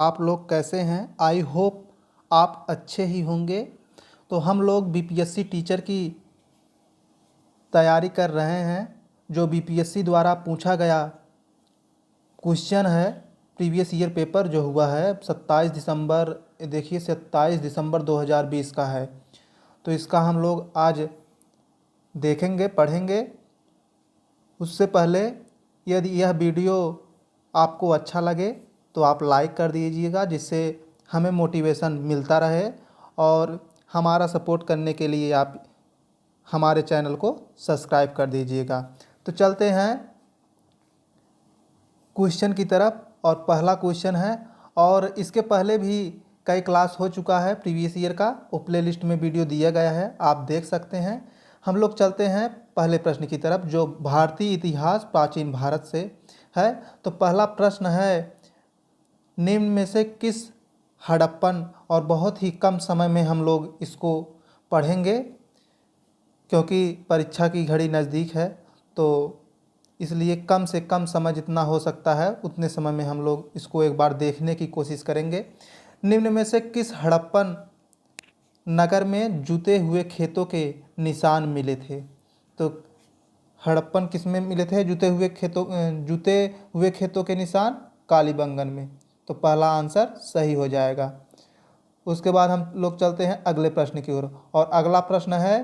आप लोग कैसे हैं? आई होप आप अच्छे ही होंगे। तो हम लोग बीपीएससी टीचर की तैयारी कर रहे हैं। जो बीपीएससी द्वारा पूछा गया क्वेश्चन है, प्रीवियस ईयर पेपर जो हुआ है 27 दिसंबर, देखिए 27 दिसंबर 2020 का है। तो इसका हम लोग आज देखेंगे, पढ़ेंगे। उससे पहले यदि यह वीडियो आपको अच्छा लगे तो आप लाइक कर दीजिएगा, जिससे हमें मोटिवेशन मिलता रहे, और हमारा सपोर्ट करने के लिए आप हमारे चैनल को सब्सक्राइब कर दीजिएगा। तो चलते हैं क्वेश्चन की तरफ। और पहला क्वेश्चन है, और इसके पहले भी कई क्लास हो चुका है प्रीवियस ईयर का, वो प्ले लिस्ट में वीडियो दिया गया है, आप देख सकते हैं। हम लोग चलते हैं पहले प्रश्न की तरफ, जो भारतीय इतिहास प्राचीन भारत से है। तो पहला प्रश्न है, निम्न में से किस हड़प्पन, और बहुत ही कम समय में हम लोग इसको पढ़ेंगे क्योंकि परीक्षा की घड़ी नज़दीक है, तो इसलिए कम से कम समय जितना हो सकता है उतने समय में हम लोग इसको एक बार देखने की कोशिश करेंगे। निम्न में से किस हड़प्पन नगर में जूते हुए खेतों के निशान मिले थे? तो हड़प्पन किस में मिले थे जूते हुए खेतों के निशान? कालीबंगन में। तो पहला आंसर सही हो जाएगा। उसके बाद हम लोग चलते हैं अगले प्रश्न की ओर, और अगला प्रश्न है,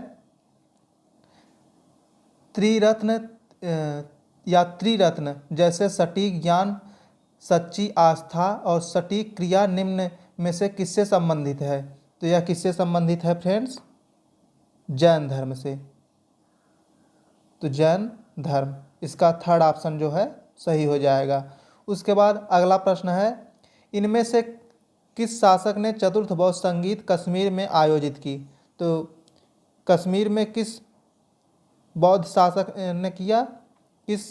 त्रिरत्न या त्रिरत्न जैसे सटीक ज्ञान, सच्ची आस्था और सटीक क्रिया निम्न में से किससे संबंधित है? तो यह किससे संबंधित है फ्रेंड्स? जैन धर्म से। तो जैन धर्म, इसका थर्ड ऑप्शन जो है सही हो जाएगा। उसके बाद अगला प्रश्न है, इनमें से किस शासक ने चतुर्थ बौद्ध संगीत कश्मीर में आयोजित की? तो कश्मीर में किस बौद्ध शासक ने किया? किस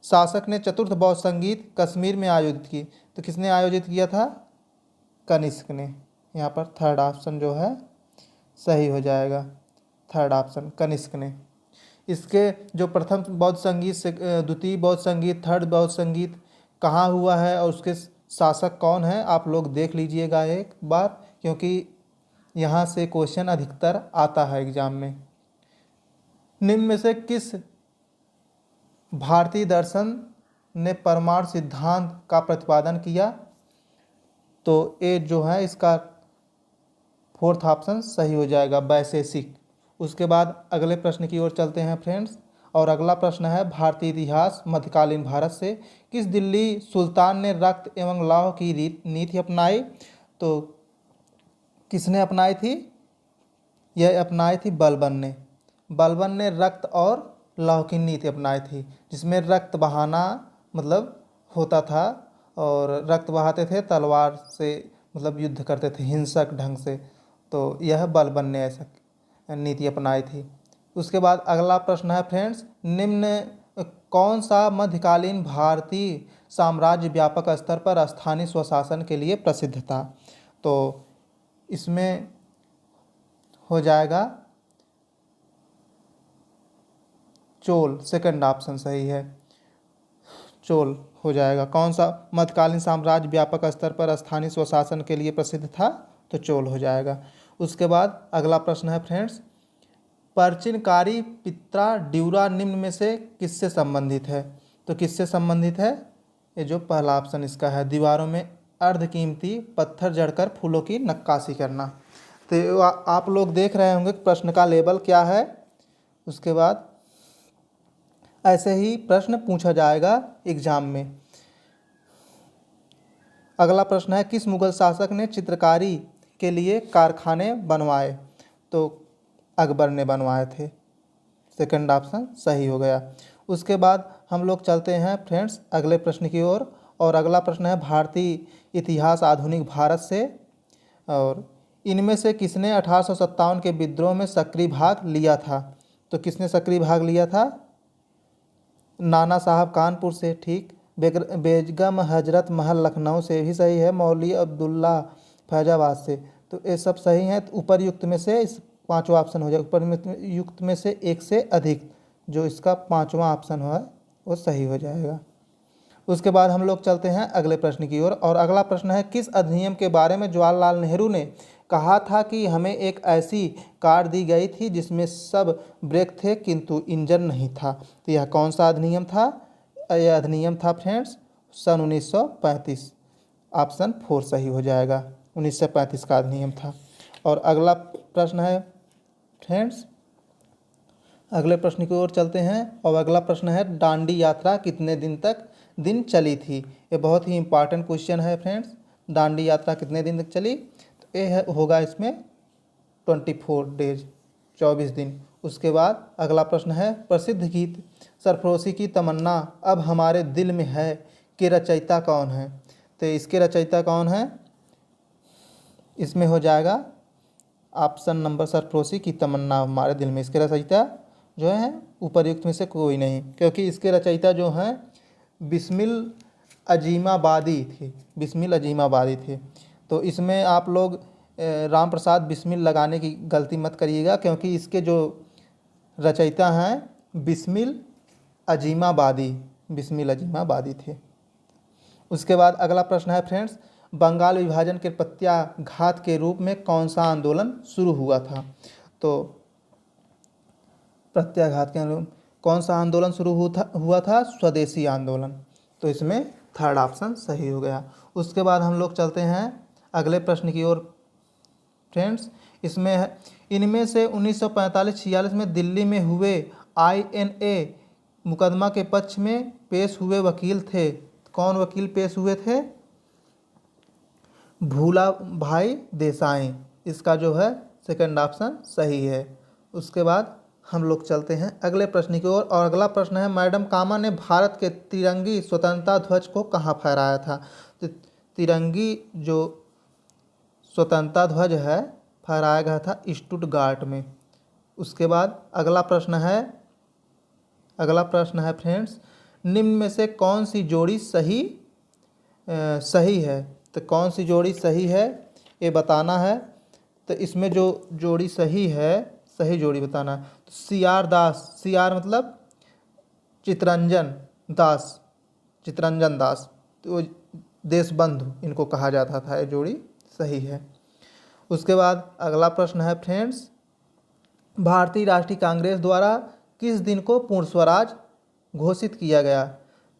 शासक ने चतुर्थ बौद्ध संगीत कश्मीर में आयोजित की? तो किसने आयोजित किया था? कनिष्क ने। यहाँ पर थर्ड ऑप्शन जो है सही हो जाएगा, थर्ड ऑप्शन कनिष्क ने। इसके जो प्रथम बौद्ध संगीत से द्वितीय बौद्ध संगीत, थर्ड बौद्ध संगीत कहाँ हुआ है और उसके शासक कौन है, आप लोग देख लीजिएगा एक बार, क्योंकि यहाँ से क्वेश्चन अधिकतर आता है एग्जाम में। निम्न में से किस भारतीय दर्शन ने परमाणु सिद्धांत का प्रतिपादन किया? तो ए जो है इसका फोर्थ ऑप्शन सही हो जाएगा, वैशेषिक। उसके बाद अगले प्रश्न की ओर चलते हैं फ्रेंड्स, और अगला प्रश्न है, भारतीय इतिहास मध्यकालीन भारत से किस दिल्ली सुल्तान ने रक्त एवं लौह की नीति अपनाई? तो किसने अपनाई थी? यह अपनाई थी बलबन ने। बलबन ने रक्त और लौह की नीति अपनाई थी, जिसमें रक्त बहाना मतलब होता था, और रक्त बहाते थे तलवार से, मतलब युद्ध करते थे हिंसक ढंग से। तो यह बलबन ने ऐसा नीति अपनाई थी। उसके बाद अगला प्रश्न है फ्रेंड्स, निम्न कौन सा मध्यकालीन भारतीय साम्राज्य व्यापक स्तर पर स्थानीय स्वशासन के लिए प्रसिद्ध था? तो इसमें हो जाएगा चोल, सेकंड ऑप्शन सही है, चोल हो जाएगा। कौन सा मध्यकालीन साम्राज्य व्यापक स्तर पर स्थानीय स्वशासन के लिए प्रसिद्ध था? तो चोल हो जाएगा। उसके बाद अगला प्रश्न है फ्रेंड्स, प्राचीनकारी पित्रा ड्यूरा निम्न में से किससे संबंधित है? तो किससे संबंधित है? ये जो पहला ऑप्शन इसका है, दीवारों में अर्धकीमती पत्थर जड़कर फूलों की नक्काशी करना। तो आप लोग देख रहे होंगे प्रश्न का लेवल क्या है। उसके बाद ऐसे ही प्रश्न पूछा जाएगा एग्जाम में। अगला प्रश्न है, किस मुगल शासक ने चित्रकारी के लिए कारखाने बनवाए? तो अकबर ने बनवाए थे, सेकंड ऑप्शन सही हो गया। उसके बाद हम लोग चलते हैं फ्रेंड्स अगले प्रश्न की ओर, और अगला प्रश्न है, भारतीय इतिहास आधुनिक भारत से, और इनमें से किसने 1857 के विद्रोह में सक्रिय भाग लिया था? तो किसने सक्रिय भाग लिया था? नाना साहब कानपुर से, ठीक। बेगम हजरत महल लखनऊ से भी सही है। मौलवी अब्दुल्ला फैजाबाद से। तो ये सब सही हैं। तो उपरयुक्त में से इस पांचवा ऑप्शन हो जाएगा, उपरयुक्त में से एक से अधिक, जो इसका पांचवा ऑप्शन है वो सही हो जाएगा। उसके बाद हम लोग चलते हैं अगले प्रश्न की ओर, और अगला प्रश्न है, किस अधिनियम के बारे में जवाहरलाल नेहरू ने कहा था कि हमें एक ऐसी कार दी गई थी जिसमें सब ब्रेक थे किंतु इंजन नहीं था। तो यह कौन सा अधिनियम था? यह अधिनियम था फ्रेंड्स सन 1935। ऑप्शन 4 सही हो जाएगा। 1935 का अधिनियम था। और अगला प्रश्न है फ्रेंड्स, अगले प्रश्न की ओर चलते हैं, और अगला प्रश्न है, दांडी यात्रा कितने दिन चली थी? ये बहुत ही इंपॉर्टेंट क्वेश्चन है फ्रेंड्स। दांडी यात्रा कितने दिन तक चली? तो ये होगा इसमें 24 डेज, 24 दिन। उसके बाद अगला प्रश्न है, प्रसिद्ध गीत सरफरोशी की तमन्ना अब हमारे दिल में है के रचयिता कौन है? तो इसके रचयिता कौन है? इसमें हो जाएगा ऑप्शन नंबर, सरफरोशी की तमन्ना हमारे दिल में। इसके रचयिता जो है उपर्युक्त में से कोई नहीं, क्योंकि इसके रचयिता जो हैं बिस्मिल अजीमाबादी थे। बिस्मिल अजीमाबादी थे। तो इसमें आप लोग राम प्रसाद बिस्मिल लगाने की गलती मत करिएगा, क्योंकि इसके जो रचयिता हैं बिस्मिल अजीमाबादी थे। उसके बाद अगला प्रश्न है फ्रेंड्स, बंगाल विभाजन के प्रत्याघात के रूप में कौन सा आंदोलन शुरू हुआ था? तो प्रत्याघात के अनुरूप कौन सा आंदोलन शुरू हुआ था? स्वदेशी आंदोलन। तो इसमें थर्ड ऑप्शन सही हो गया। उसके बाद हम लोग चलते हैं अगले प्रश्न की ओर फ्रेंड्स। इसमें है, इनमें से 1945-46 में दिल्ली में हुए INA मुकदमा के पक्ष में पेश हुए वकील थे। कौन वकील पेश हुए थे? भूला भाई देसाई। इसका जो है सेकंड ऑप्शन सही है। उसके बाद हम लोग चलते हैं अगले प्रश्न की ओर, और अगला प्रश्न है, मैडम कामा ने भारत के तिरंगी स्वतंत्रता ध्वज को कहाँ फहराया था? तो तिरंगी जो स्वतंत्रता ध्वज है फहराया गया था स्टुटगार्ट में। उसके बाद अगला प्रश्न है फ्रेंड्स, निम्न में से कौन सी जोड़ी सही है? तो कौन सी जोड़ी सही है ये बताना है। तो इसमें जो जोड़ी सही है, सही जोड़ी बताना है। तो CR दास, CR मतलब चितरंजन दास, तो देशबंधु इनको कहा जाता था। ये जोड़ी सही है। उसके बाद अगला प्रश्न है फ्रेंड्स, भारतीय राष्ट्रीय कांग्रेस द्वारा किस दिन को पूर्ण स्वराज घोषित किया गया?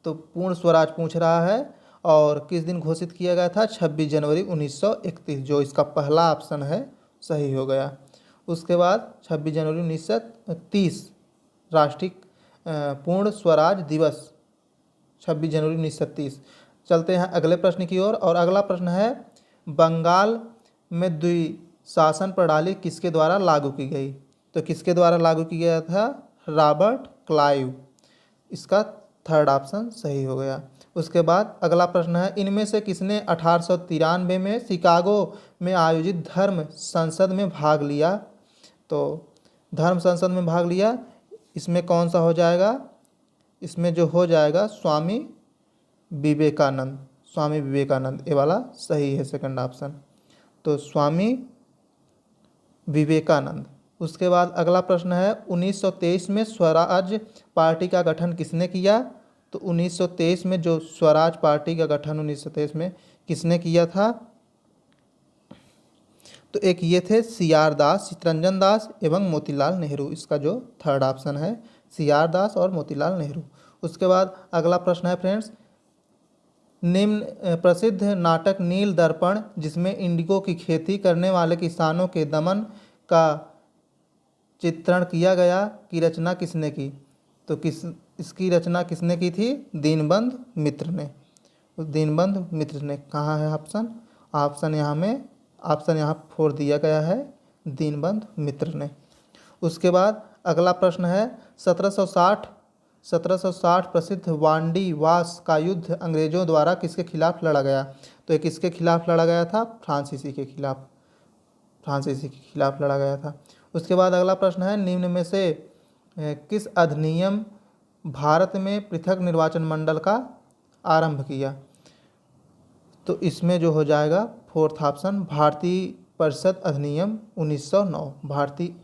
तो पूर्ण स्वराज पूछ रहा है, और किस दिन घोषित किया गया था? 26 जनवरी 1931, जो इसका पहला ऑप्शन है सही हो गया। उसके बाद 26 जनवरी 1930 राष्ट्रीय पूर्ण स्वराज दिवस, 26 जनवरी 1930। चलते हैं अगले प्रश्न की ओर, और अगला प्रश्न है, बंगाल में द्विशासन प्रणाली किसके द्वारा लागू की गई? तो किसके द्वारा लागू किया गया था? Robert Clive. इसका थर्ड ऑप्शन सही हो गया। उसके बाद अगला प्रश्न है, इनमें से किसने 1893 में शिकागो में आयोजित धर्म संसद में भाग लिया? तो धर्म संसद में भाग लिया, इसमें कौन सा हो जाएगा? इसमें जो हो जाएगा स्वामी विवेकानंद, ये वाला सही है सेकंड ऑप्शन। तो स्वामी विवेकानंद। उसके बाद अगला प्रश्न है, 1923 में स्वराज पार्टी का गठन किसने किया? तो 1923 में जो स्वराज पार्टी का गठन 1923 में किसने किया था? तो एक ये थे CR दास, चितरंजन दास एवं मोतीलाल नेहरू। इसका जो थर्ड ऑप्शन है CR दास और मोतीलाल नेहरू। उसके बाद अगला प्रश्न है फ्रेंड्स, निम्न प्रसिद्ध नाटक नील दर्पण, जिसमें इंडिगो की खेती करने वाले किसानों के दमन का चित्रण किया गया, की रचना किसने की? तो इसकी रचना किसने की थी? दीनबंधु मित्र ने। दीनबंधु मित्र ने। कहाँ है ऑप्शन? ऑप्शन यहाँ 4 दिया गया है, दीनबंधु मित्र ने। उसके बाद अगला प्रश्न है, 1760 प्रसिद्ध वांडी वास का युद्ध अंग्रेजों द्वारा किसके खिलाफ लड़ा गया? तो ये किसके खिलाफ लड़ा गया था? फ्रांसीसी के खिलाफ लड़ा गया था। उसके बाद अगला प्रश्न है, निम्न में से किस अधिनियम भारत में पृथक निर्वाचन मंडल का आरंभ किया? तो इसमें जो हो जाएगा फोर्थ ऑप्शन, भारतीय परिषद अधिनियम 1909। भारतीय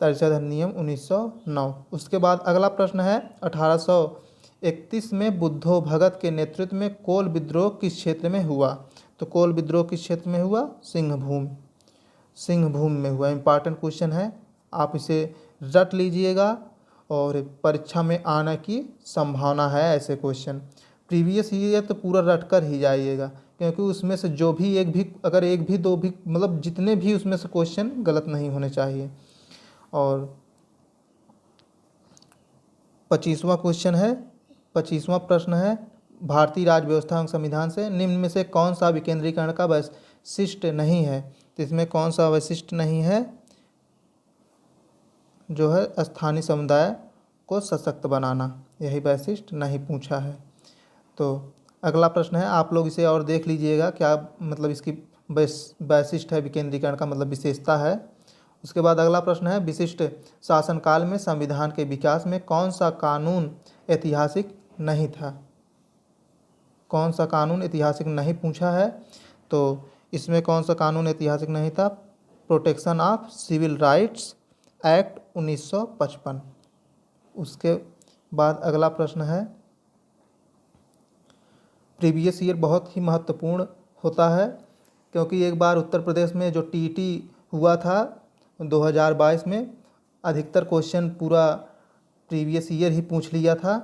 परिषद अधिनियम 1909। उसके बाद अगला प्रश्न है, 18 31 में बुद्धो भगत के नेतृत्व में कोल विद्रोह किस क्षेत्र में हुआ? तो कोल विद्रोह किस क्षेत्र में हुआ? सिंहभूम, सिंहभूम में हुआ। इंपॉर्टेंट क्वेश्चन है, आप इसे रट लीजिएगा और परीक्षा में आने की संभावना है ऐसे क्वेश्चन। प्रीवियस ईयर तो पूरा रट कर ही जाइएगा, क्योंकि उसमें से जो भी एक भी, अगर एक भी दो भी, मतलब जितने भी उसमें से क्वेश्चन गलत नहीं होने चाहिए। और 25वां क्वेश्चन है, 25वां प्रश्न है, भारतीय राज्य व्यवस्था एवं संविधान से निम्न में से कौन सा विकेंद्रीकरण का वैशिष्ट नहीं है? तो इसमें कौन सा वैशिष्ट नहीं है? जो है स्थानीय समुदाय को सशक्त बनाना, यही वैशिष्ट नहीं पूछा है। तो अगला प्रश्न है, आप लोग इसे और देख लीजिएगा, क्या मतलब इसकी वैशिष्ट है, विकेंद्रीकरण का मतलब विशेषता है। उसके बाद अगला प्रश्न है, विशिष्ट शासनकाल में संविधान के विकास में कौन सा कानून ऐतिहासिक नहीं था? कौन सा कानून ऐतिहासिक नहीं पूछा है? तो इसमें कौन सा कानून ऐतिहासिक नहीं था? Protection of civil rights act 1955। उसके बाद अगला प्रश्न है, प्रीवियस ईयर बहुत ही महत्वपूर्ण होता है, क्योंकि एक बार उत्तर प्रदेश में जो टीटी हुआ था 2022 में, अधिकतर क्वेश्चन पूरा प्रीवियस ईयर ही पूछ लिया था।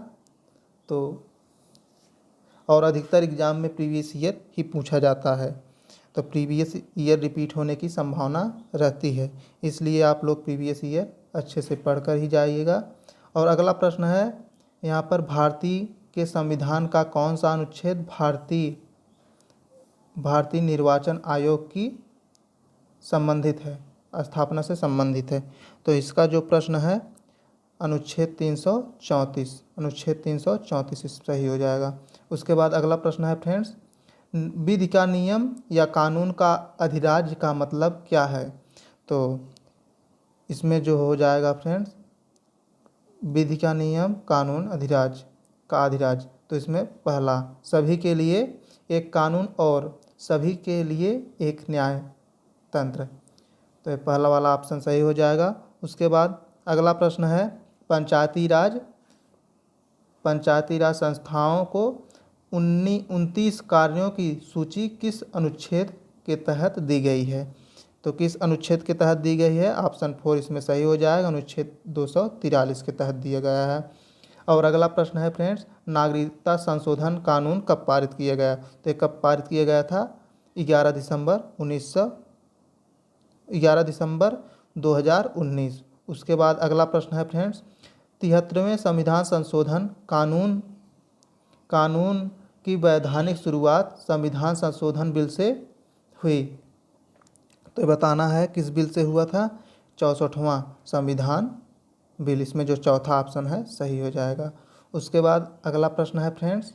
तो और अधिकतर एग्ज़ाम में प्रीवियस ईयर ही पूछा जाता है, तो प्रीवियस ईयर रिपीट होने की संभावना रहती है, इसलिए आप लोग प्रीवियस ईयर अच्छे से पढ़कर ही जाइएगा। और अगला प्रश्न है यहाँ पर, भारतीय के संविधान का कौन सा अनुच्छेद भारतीय निर्वाचन आयोग की संबंधित है, स्थापना से संबंधित है? तो इसका जो प्रश्न है अनुच्छेद 334, अनुच्छेद 334 इस सही हो जाएगा। उसके बाद अगला प्रश्न है फ्रेंड्स, विधि का नियम या कानून का अधिराज्य का मतलब क्या है? तो इसमें जो हो जाएगा फ्रेंड्स, विधि का नियम, कानून, अधिराज्य का अधिराज्य, तो इसमें पहला, सभी के लिए एक कानून और सभी के लिए एक न्याय तंत्र, तो ये पहला वाला ऑप्शन सही हो जाएगा। उसके बाद अगला प्रश्न है, पंचायती राज संस्थाओं को 29 कार्यों की सूची किस अनुच्छेद के तहत दी गई है? तो किस अनुच्छेद के तहत दी गई है? ऑप्शन 4 इसमें सही हो जाएगा, अनुच्छेद 243 के तहत दिया गया है। और अगला प्रश्न है फ्रेंड्स, नागरिकता संशोधन कानून कब पारित किया गया? तो ये कब पारित किया गया था? 11 दिसंबर 2019। उसके बाद अगला प्रश्न है फ्रेंड्स, 73वें संविधान संशोधन कानून की वैधानिक शुरुआत संविधान संशोधन बिल से हुई, तो बताना है किस बिल से हुआ था? 64वां संविधान बिल, इसमें जो चौथा ऑप्शन है सही हो जाएगा। उसके बाद अगला प्रश्न है फ्रेंड्स,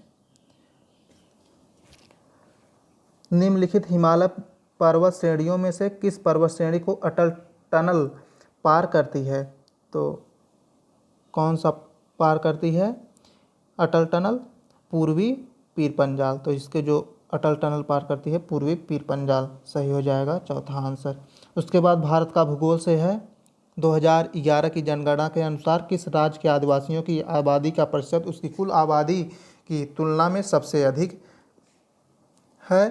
निम्नलिखित हिमालय पर्वत श्रेणियों में से किस पर्वत श्रेणी को अटल टनल पार करती है? तो कौन सा पार करती है अटल टनल? पूर्वी पीर पंजाल, तो इसके जो अटल टनल पार करती है पूर्वी पीर पंजाल, सही हो जाएगा चौथा आंसर। उसके बाद भारत का भूगोल से है, 2011 की जनगणना के अनुसार किस राज्य के आदिवासियों की आबादी का प्रतिशत उसकी कुल आबादी की तुलना में सबसे अधिक है?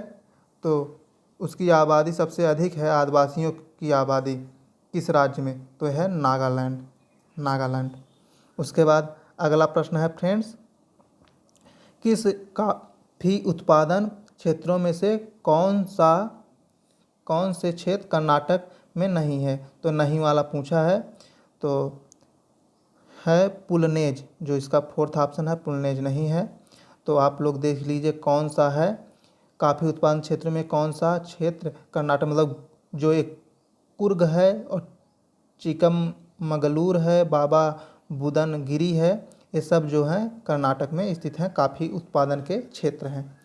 तो उसकी आबादी सबसे अधिक है, आदिवासियों की आबादी किस राज्य में? तो है नागालैंड। उसके बाद अगला प्रश्न है फ्रेंड्स, किस कॉफी उत्पादन क्षेत्रों में से कौन से क्षेत्र कर्नाटक में नहीं है? तो नहीं वाला पूछा है, तो है पुलनेज, जो इसका फोर्थ ऑप्शन है, पुलनेज नहीं है। तो आप लोग देख लीजिए कौन सा है, कॉफ़ी उत्पादन क्षेत्र में कौन सा क्षेत्र कर्नाटक, मतलब जो एक कुर्ग है और चिकमगलूर है, बाबा बुदनगिरी है, ये सब जो हैं कर्नाटक में स्थित हैं, कॉफ़ी उत्पादन के क्षेत्र हैं।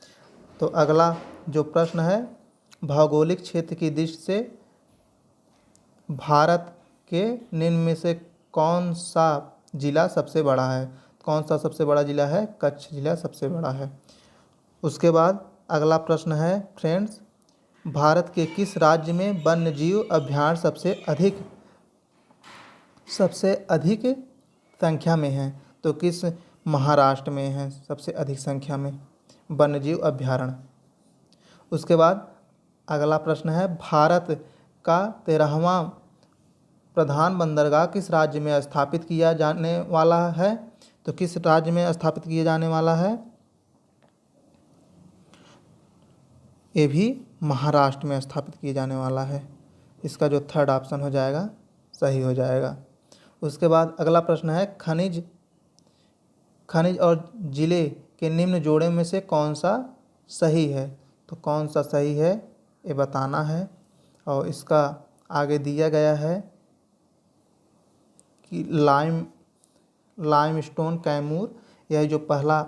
तो अगला जो प्रश्न है, भौगोलिक क्षेत्र की दृष्टि से भारत के निम्न में से कौन सा जिला सबसे बड़ा है? कौन सा सबसे बड़ा जिला है? कच्छ जिला सबसे बड़ा है। उसके बाद अगला प्रश्न है फ्रेंड्स, भारत के किस राज्य में वन्यजीव अभयारण्य सबसे अधिक संख्या में है? तो किस महाराष्ट्र में है सबसे अधिक संख्या में वन्यजीव अभ्यारण्य। उसके बाद अगला प्रश्न है, भारत का 13वां प्रधान बंदरगाह किस राज्य में स्थापित किया जाने वाला है? तो किस राज्य में स्थापित किया जाने वाला है? ये भी महाराष्ट्र में स्थापित किया जाने वाला है। इसका जो थर्ड ऑप्शन हो जाएगा सही हो जाएगा। उसके बाद अगला प्रश्न है, खनिज और जिले के निम्न जोड़े में से कौन सा सही है? तो कौन सा सही है ये बताना है, और इसका आगे दिया गया है कि लाइमस्टोन कैमूर, यह जो पहला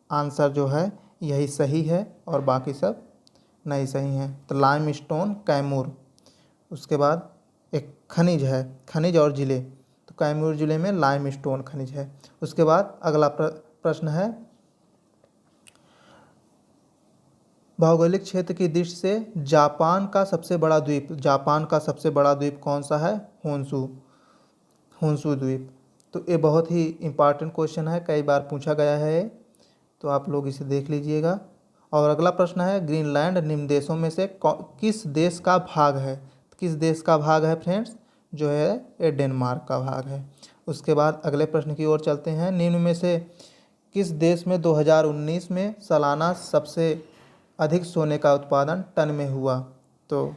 आंसर जो है यही सही है और बाकी सब नहीं सही है। तो लाइमस्टोन कैमूर। उसके बाद एक खनिज है, खनिज और जिले, तो कैमूर जिले में लाइमस्टोन खनिज है। उसके बाद अगला प्रश्न है, भौगोलिक क्षेत्र की दृष्टि से जापान का सबसे बड़ा द्वीप कौन सा है? होन्शु द्वीप। तो ये बहुत ही इम्पॉर्टेंट क्वेश्चन है, कई बार पूछा गया है, तो आप लोग इसे देख लीजिएगा। और अगला प्रश्न है, ग्रीनलैंड निम्न देशों में से किस देश का भाग है? किस देश का भाग है फ्रेंड्स? जो है ये डेनमार्क का भाग है। उसके बाद अगले प्रश्न की ओर चलते हैं, निम्न में से किस देश में 2019 में सालाना सबसे अधिक सोने का उत्पादन टन में हुआ? तो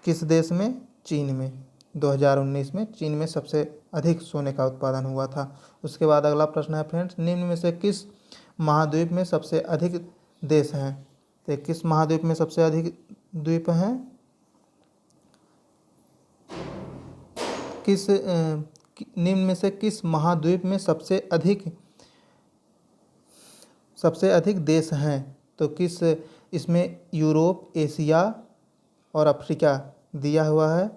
किस देश में? चीन में। 2019 में चीन में सबसे अधिक सोने का उत्पादन हुआ था। उसके बाद अगला प्रश्न है फ्रेंड्स, निम्न में से किस महाद्वीप में सबसे अधिक देश हैं? तो किस महाद्वीप में सबसे अधिक द्वीप हैं? निम्न में से किस महाद्वीप में सबसे अधिक देश हैं? तो किस इसमें यूरोप, एशिया और अफ्रीका दिया हुआ है,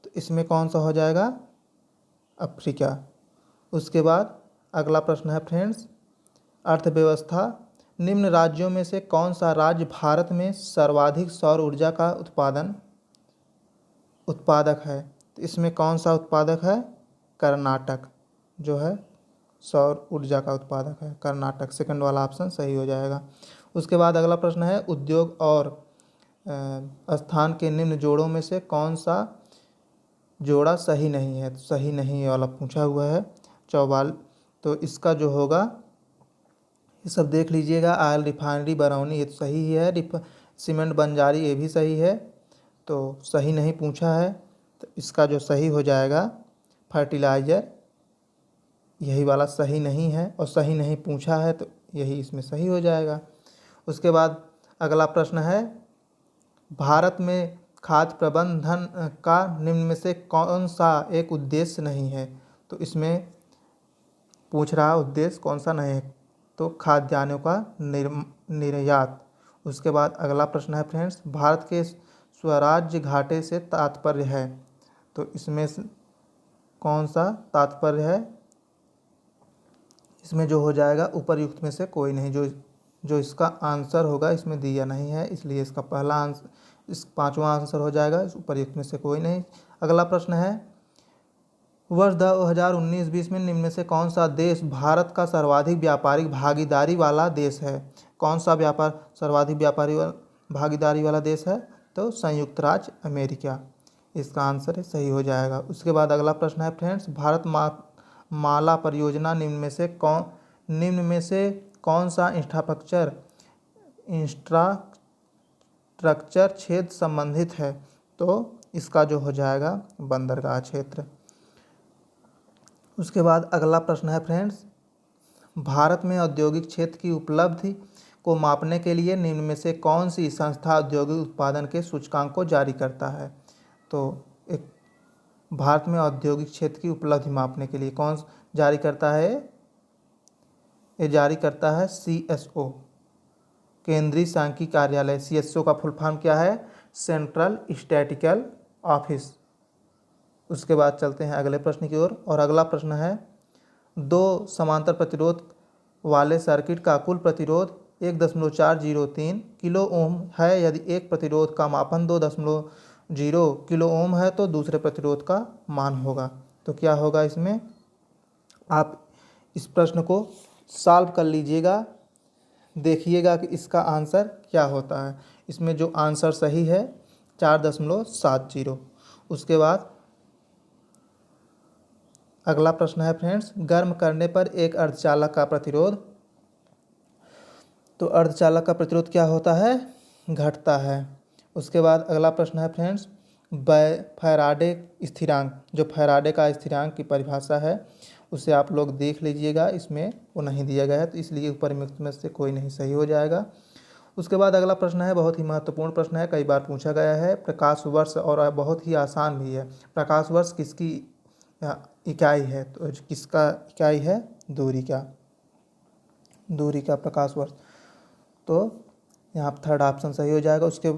तो इसमें कौन सा हो जाएगा? अफ्रीका। उसके बाद अगला प्रश्न है फ्रेंड्स, अर्थव्यवस्था, निम्न राज्यों में से कौन सा राज्य भारत में सर्वाधिक सौर ऊर्जा का उत्पादक है? तो इसमें कौन सा उत्पादक है? कर्नाटक जो है सौर ऊर्जा का उत्पादक है, कर्नाटक। सेकंड वाला ऑप्शन सही हो जाएगा। उसके बाद अगला प्रश्न है, उद्योग और स्थान के निम्न जोड़ों में से कौन सा जोड़ा सही नहीं है? तो सही नहीं वाला पूछा हुआ है 44। तो इसका जो होगा ये सब देख लीजिएगा, ऑयल रिफाइनरी बरौनी ये तो सही ही है, सीमेंट बंजारी ये भी सही है, तो सही नहीं पूछा है। तो इसका जो सही हो जाएगा फर्टिलाइज़र, यही वाला सही नहीं है, और सही नहीं पूछा है तो यही इसमें सही हो जाएगा। उसके बाद अगला प्रश्न है, भारत में खाद्य प्रबंधन का निम्न में से कौन सा एक उद्देश्य नहीं है? तो इसमें पूछ रहा उद्देश्य कौन सा नहीं है, तो खाद्यान्नों का निर्यात। उसके बाद अगला प्रश्न है फ्रेंड्स, भारत के स्वराज्य घाटे से तात्पर्य है, तो इसमें कौन सा तात्पर्य है? इसमें जो हो जाएगा उपर्युक्त में से कोई नहीं, जो इसका आंसर होगा इसमें दिया नहीं है, इसलिए इसका पहला आंसर, इस पांचवा आंसर हो जाएगा उपर्युक्त में से कोई नहीं। अगला प्रश्न है, वर्ष 2019-20 में निम्न में से कौन सा देश भारत का सर्वाधिक व्यापारिक भागीदारी वाला देश है? कौन सा सर्वाधिक व्यापारी भागीदारी वाला देश है? तो संयुक्त राज्य अमेरिका, इसका आंसर सही हो जाएगा। उसके बाद अगला प्रश्न है फ्रेंड्स, भारत माला परियोजना निम्न में से कौन सा इंफ्रास्ट्रक्चर क्षेत्र संबंधित है? तो इसका जो हो जाएगा बंदरगाह क्षेत्र। उसके बाद अगला प्रश्न है फ्रेंड्स, भारत में औद्योगिक क्षेत्र की उपलब्धि को मापने के लिए निम्न में से कौन सी संस्था औद्योगिक उत्पादन के सूचकांक को जारी करता है? तो एक भारत में औद्योगिक क्षेत्र की उपलब्धि मापने के लिए कौन जारी करता है? ये जारी करता है CSO, केंद्रीय सांख्यिकी कार्यालय। CSO का फुल फॉर्म क्या है? Central statistical office. उसके बाद चलते हैं अगले प्रश्न की ओर, और अगला प्रश्न है, दो समांतर प्रतिरोध वाले सर्किट का कुल प्रतिरोध 1.403 किलो ओम है। यदि एक प्रतिरोध का मापन 2.0 किलो ओम है तो दूसरे प्रतिरोध का मान होगा। तो क्या होगा इसमें? आप इस प्रश्न को सॉल्व कर लीजिएगा, देखिएगा कि इसका आंसर क्या होता है। इसमें जो आंसर सही है 4.70। उसके बाद अगला प्रश्न है फ्रेंड्स, गर्म करने पर एक अर्धचालक का प्रतिरोध। तो अर्धचालक का प्रतिरोध क्या होता है, घटता है। उसके बाद अगला प्रश्न है फ्रेंड्स, फैराडे स्थिरांक। जो फैराडे का स्थिरांक की परिभाषा है उसे आप लोग देख लीजिएगा, इसमें वो नहीं दिया गया है तो इसलिए उपयुक्त में से कोई नहीं सही हो जाएगा। उसके बाद अगला प्रश्न है, बहुत ही महत्वपूर्ण प्रश्न है, कई बार पूछा गया है, प्रकाश वर्ष, और बहुत ही आसान भी है। प्रकाश वर्ष किसकी इकाई है, तो किसका इकाई है, दूरी का प्रकाश वर्ष। तो यहाँ पर थर्ड ऑप्शन सही हो जाएगा। उसके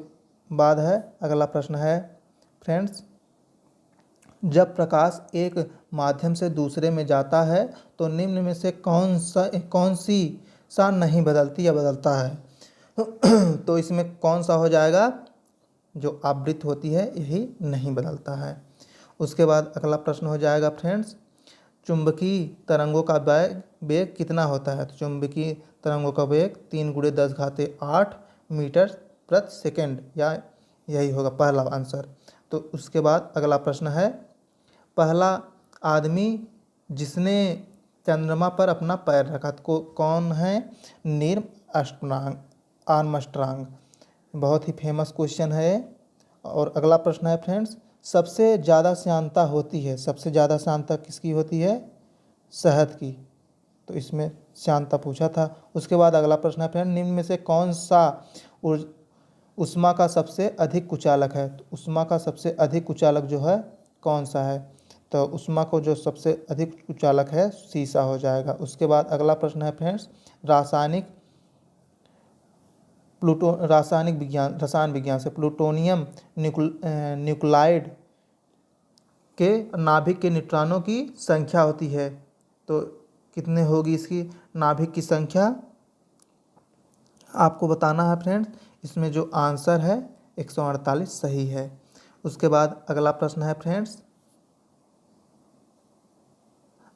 बाद है अगला प्रश्न है फ्रेंड्स, जब प्रकाश एक माध्यम से दूसरे में जाता है तो निम्न में से कौन सी सा नहीं बदलती या बदलता है। तो इसमें कौन सा हो जाएगा, जो आवृत्त होती है यही नहीं बदलता है। उसके बाद अगला प्रश्न हो जाएगा फ्रेंड्स, चुंबकीय तरंगों का वेग कितना होता है। तो चुंबकीय तरंगों का वेग 3 × 10⁸ मीटर प्रति सेकेंड, या यही होगा पहला आंसर। तो उसके बाद अगला प्रश्न है, पहला आदमी जिसने चंद्रमा पर अपना पैर रखा तो कौन है, नील आर्मस्ट्रांग। बहुत ही फेमस क्वेश्चन है। और अगला प्रश्न है फ्रेंड्स, सबसे ज़्यादा श्यानता होती है, सबसे ज़्यादा श्यानता किसकी होती है, शहद की। तो इसमें श्यानता पूछा था। उसके बाद अगला प्रश्न है फ्रेंड, निम्न में से कौन सा उष्मा का सबसे अधिक कुचालक है। तो उष्मा का सबसे अधिक कुचालक जो है कौन सा है, तो उष्मा को जो सबसे अधिक कुचालक है सीसा हो जाएगा। उसके बाद अगला प्रश्न है फ्रेंड्स, रसायन विज्ञान से प्लूटोनियम न्यूक्लाइड के नाभिक के न्यूट्रॉनों की संख्या होती है। तो कितने होगी इसकी नाभिक की संख्या, आपको बताना है फ्रेंड्स। इसमें जो आंसर है 148 सही है। उसके बाद अगला प्रश्न है फ्रेंड्स,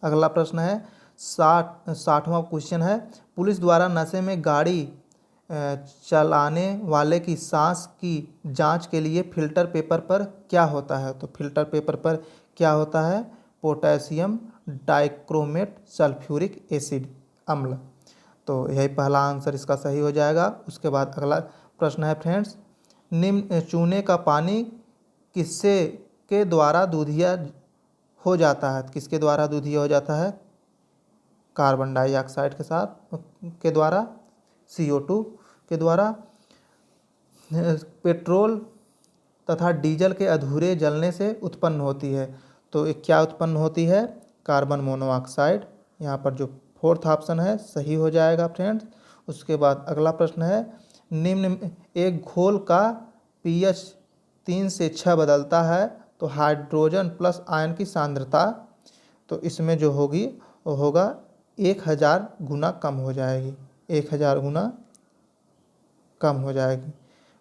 अगला प्रश्न है 60वां क्वेश्चन है, पुलिस द्वारा नशे में गाड़ी चलाने वाले की सांस की जांच के लिए फिल्टर पेपर पर क्या होता है। तो फिल्टर पेपर पर क्या होता है, पोटेशियम डाइक्रोमेट सल्फ्यूरिक एसिड अम्ल। तो यही पहला आंसर इसका सही हो जाएगा। उसके बाद अगला प्रश्न है फ्रेंड्स, निम्न चूने का पानी किससे के द्वारा दूधिया हो जाता है। किसके द्वारा दूधिया हो जाता है, कार्बन डाइऑक्साइड के साथ के द्वारा, CO2 के द्वारा, पेट्रोल तथा डीजल के अधूरे जलने से उत्पन्न होती है। तो ये क्या उत्पन्न होती है, कार्बन मोनोऑक्साइड। यहाँ पर जो फोर्थ ऑप्शन है सही हो जाएगा फ्रेंड्स। उसके बाद अगला प्रश्न है, निम्न एक घोल का pH 3 से 6 बदलता है तो हाइड्रोजन प्लस आयन की सांद्रता, तो इसमें जो होगी वो होगा 1000 गुना कम हो जाएगी, 1000 गुना कम हो जाएगी।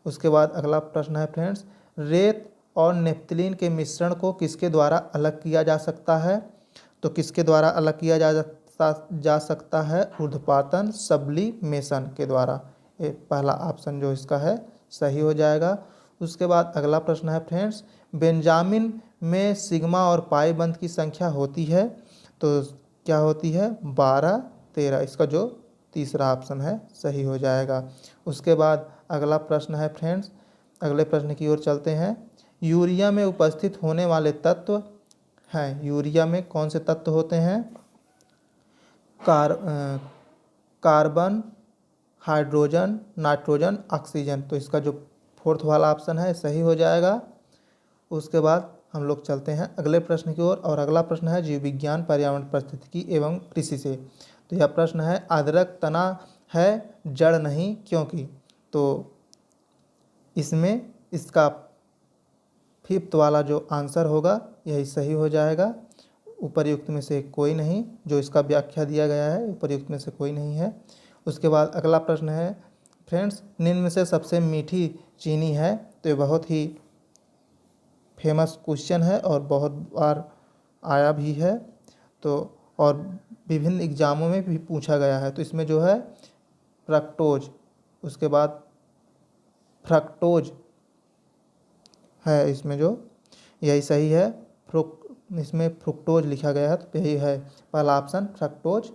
उसके बाद अगला प्रश्न है फ्रेंड्स, रेत और नेप्थलीन के मिश्रण को किसके द्वारा अलग किया जा सकता है। तो किसके द्वारा अलग किया जा सकता है, ऊर्ध्वपातन सब्लिमेशन के द्वारा। ये पहला ऑप्शन जो इसका है सही हो जाएगा। उसके बाद अगला प्रश्न है फ्रेंड्स, बेंजामिन में सिग्मा और पाई बंध की संख्या होती है तो क्या होती है, 12 13। इसका जो तीसरा ऑप्शन है सही हो जाएगा। उसके बाद अगला प्रश्न है फ्रेंड्स, अगले प्रश्न की ओर चलते हैं, यूरिया में उपस्थित होने वाले तत्व हैं। यूरिया में कौन से तत्व होते हैं, कार्बन, हाइड्रोजन, नाइट्रोजन, ऑक्सीजन। तो इसका जो फोर्थ वाला ऑप्शन है सही हो जाएगा। उसके बाद हम लोग चलते हैं अगले प्रश्न की ओर, और अगला प्रश्न है जीव विज्ञान, पर्यावरण, पारिस्थितिकी एवं कृषि से। तो यह प्रश्न है, अदरक तना है जड़ नहीं क्योंकि। तो इसमें इसका फिफ्थ वाला जो आंसर होगा यही सही हो जाएगा। उपर्युक्त में से कोई नहीं, जो इसका व्याख्या दिया गया है उपर्युक्त में से कोई नहीं है। उसके बाद अगला प्रश्न है फ्रेंड्स, निम्न में से सबसे मीठी चीनी है। तो ये बहुत ही फेमस क्वेश्चन है और बहुत बार आया भी है। तो और विभिन्न एग्जामों में भी पूछा गया है। तो इसमें जो है फ्रक्टोज, उसके बाद फ्रक्टोज है इसमें जो, यही सही है। इसमें फ्रुक्टोज लिखा गया है तो यही है पहला ऑप्शन फ्रक्टोज।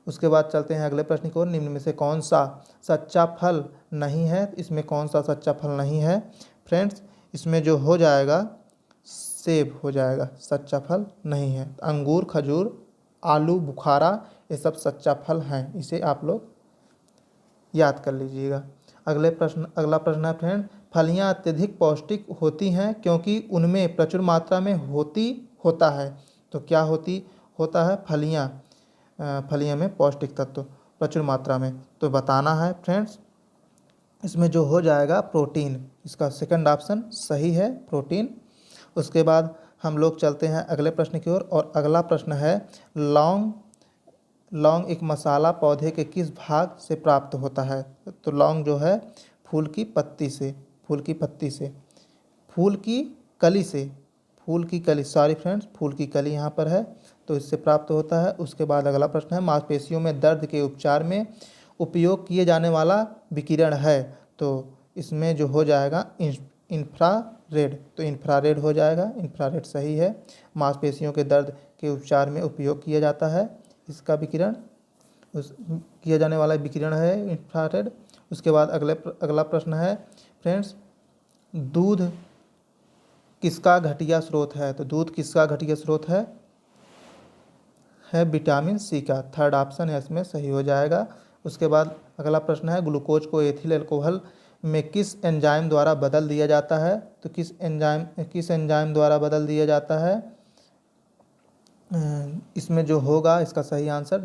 उसके बाद चलते हैं अगले प्रश्न की ओर। निम्न में से कौन सा सच्चा फल नहीं है? इसमें कौन सा सच्चा फल नहीं है फ्रेंड्स? इसमें जो हो जाएगा सेब हो जाएगा, सच्चा फल नहीं है। अंगूर, खजूर, आलू बुखारा ये सब सच्चा फल हैं, इसे आप लोग याद कर लीजिएगा। अगला प्रश्न है फ्रेंड, फलियां अत्यधिक पौष्टिक होती हैं क्योंकि उनमें प्रचुर मात्रा में होता है। तो क्या होता है? फलियां में पौष्टिक तत्व प्रचुर मात्रा में, तो बताना है फ्रेंड्स। इसमें जो हो जाएगा प्रोटीन, इसका सेकंड ऑप्शन सही है, प्रोटीन। उसके बाद हम लोग चलते हैं अगले प्रश्न की ओर और अगला प्रश्न है, लौंग एक मसाला पौधे के किस भाग से प्राप्त होता है? तो लौंग जो है फूल की पत्ती से, फूल की कली, सॉरी फ्रेंड्स, फूल की कली यहाँ पर है, तो इससे प्राप्त होता है। उसके बाद अगला प्रश्न है, मांसपेशियों में दर्द के उपचार में उपयोग किए जाने वाला विकिरण है। तो इसमें जो हो जाएगा इंफ्रारेड, तो इंफ्रारेड हो जाएगा, इंफ्रारेड सही है। मांसपेशियों के दर्द के उपचार में उपयोग किया जाता है इसका विकिरण, किया जाने वाला विकिरण है इंफ्रारेड। उसके बाद अगला प्रश्न है फ्रेंड्स, दूध किसका घटिया स्रोत है? तो दूध किसका घटिया स्रोत है विटामिन सी का, थर्ड ऑप्शन है इसमें सही हो जाएगा। उसके बाद अगला प्रश्न है, ग्लूकोज को एथिल अल्कोहल में किस एंजाइम द्वारा बदल दिया जाता है? तो किस एंजाइम द्वारा बदल दिया जाता है? इसमें जो होगा इसका सही आंसर